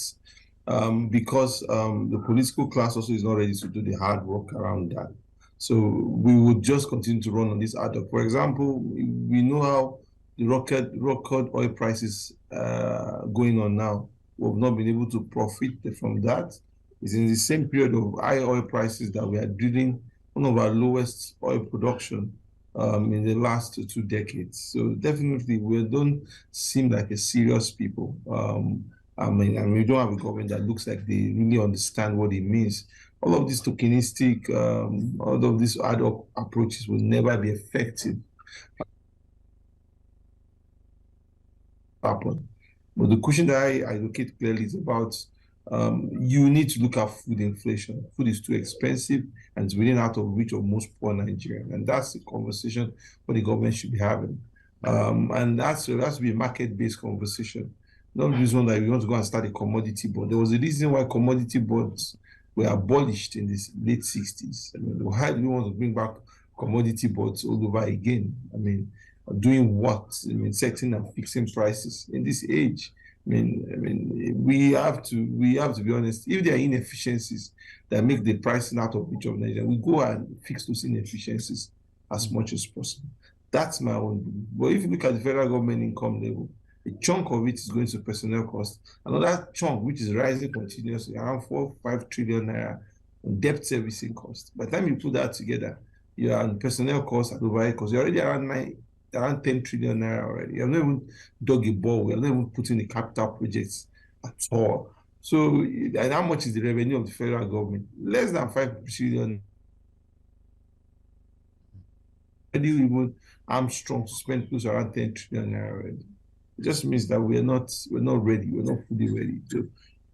[SPEAKER 6] because the political class also is not ready to do the hard work around that. So we would just continue to run on this ad hoc. For example, we know how the record oil prices going on now. We've not been able to profit from that. It's in the same period of high oil prices that we are drilling one of our lowest oil production in the last 2 decades. So definitely we don't seem like a serious people. And we don't have a government that looks like they really understand what it means. All of these tokenistic, all of these ad hoc approaches will never be effective. Happen. But the question that I advocate clearly is about you need to look at food inflation. Food is too expensive and it's within out of reach of most poor Nigerians. And that's the conversation what the government should be having. And that's to be a market-based conversation. Not this one that we want to go and start a commodity board. There was a reason why commodity boards were abolished in the late 60s. I mean, why do we want to bring back commodity boards all over again? I mean, doing what? I mean, setting and fixing prices in this age. I mean, we have to be honest. If there are inefficiencies that make the pricing out of reach of Nigeria, we go and fix those inefficiencies as much as possible. That's my own belief. But if you look at the federal government income level, a chunk of it is going to personnel costs. Another chunk, which is rising continuously, around 4-5 trillion naira on debt servicing costs. By the time you put that together, you are on personnel costs and overhead costs. You're already around 10 trillion naira already. You have not even dug a ball. We have not even put in the capital projects at all. So, and how much is the revenue of the federal government? Less than 5 trillion. Already even Armstrong to spend close around 10 trillion naira already. It just means that we're not ready. We're not fully ready. So,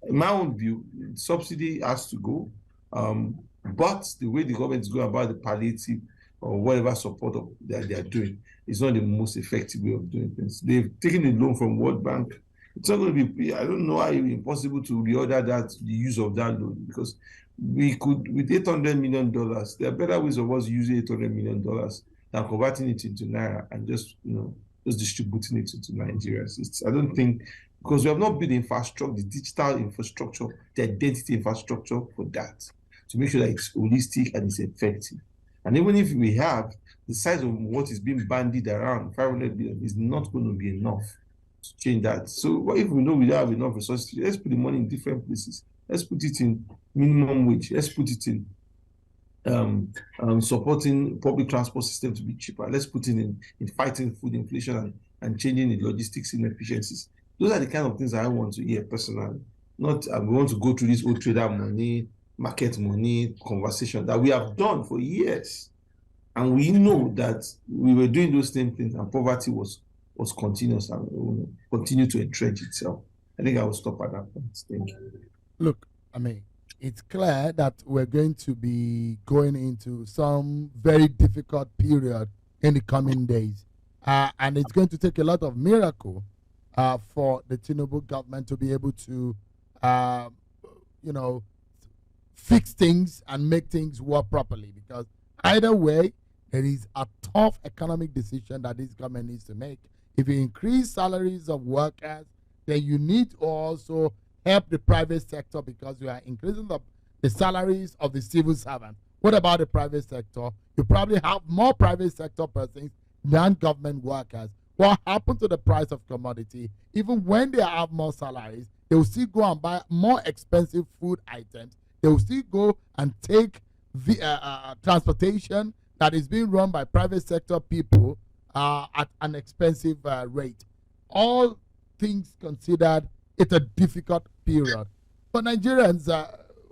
[SPEAKER 6] in my own view, subsidy has to go. But the way the government is going about the palliative or whatever support that they are doing is not the most effective way of doing things. They've taken a loan from World Bank. It's not going to be, I don't know how it will be impossible to reorder the use of that loan, because we could, with $800 million, there are better ways of us using $800 million than converting it into Naira and just distributing it into Nigerians. I don't think, because we have not built the infrastructure, the digital infrastructure, the identity infrastructure for that, to make sure that it's holistic and it's effective. And even if we have, the size of what is being bandied around, 500 billion, is not going to be enough to change that. So what if we know we don't have enough resources? Let's put the money in different places. Let's put it in minimum wage. Let's put it in supporting public transport system to be cheaper. Let's put it in fighting food inflation and changing the logistics inefficiencies. Those are the kind of things I want to hear personally. Not we want to go through this old trader money, market money conversation that we have done for years. And we know that we were doing those same things and poverty was continuous and continue to entrench itself. I think I will stop at that point. Thank you.
[SPEAKER 7] Look, I mean, it's clear that we're going to be going into some very difficult period in the coming days. And it's going to take a lot of miracle for the Tinubu government to be able to, fix things and make things work properly. Because either way, there is a tough economic decision that this government needs to make. If you increase salaries of workers, then you need to also help the private sector because you are increasing the salaries of the civil servants. What about the private sector? You probably have more private sector persons than government workers. What happened to the price of commodity? Even when they have more salaries, they will still go and buy more expensive food items. They will still go and take transportation that is being run by private sector people at an expensive rate. All things considered, it's a difficult period. But Nigerians,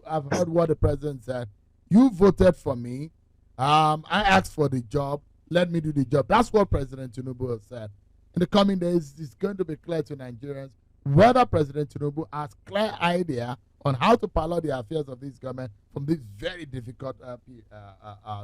[SPEAKER 7] I've heard what the president said. You voted for me. I asked for the job. Let me do the job. That's what President Tinubu has said. In the coming days, it's going to be clear to Nigerians whether President Tinubu has clear idea on how to pilot the affairs of this government from this very difficult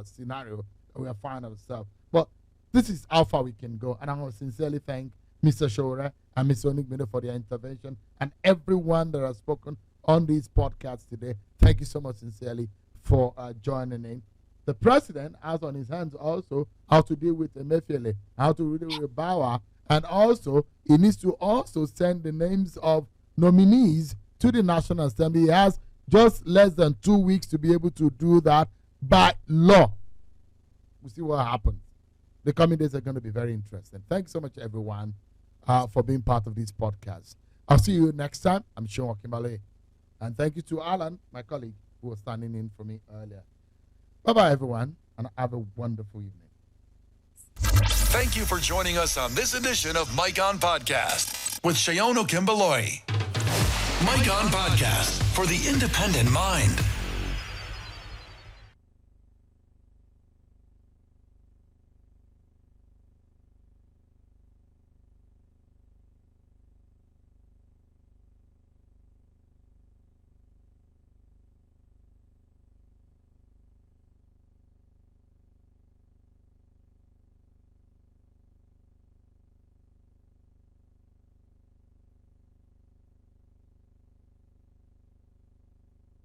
[SPEAKER 7] scenario that we are finding ourselves. But this is how far we can go. And I want to sincerely thank Mr. Shore and Mr. Onigmide for their intervention and everyone that has spoken on this podcast today. Thank you so much sincerely for joining in. The president has on his hands also how to deal with Emefiele, how to deal with Bawa, and also he needs to also send the names of nominees to the National Assembly. He has just less than 2 weeks to be able to do that by law. We'll see what happens. The coming days are going to be very interesting. Thanks so much, everyone, for being part of this podcast. I'll see you next time. I'm Sean Okimbale. And thank you to Alan, my colleague, who was standing in for me earlier. Bye-bye, everyone, and have a wonderful evening.
[SPEAKER 2] Thank you for joining us on this edition of Mike On Podcast with Seun Okimbaloy. Mike On Podcast for the independent mind.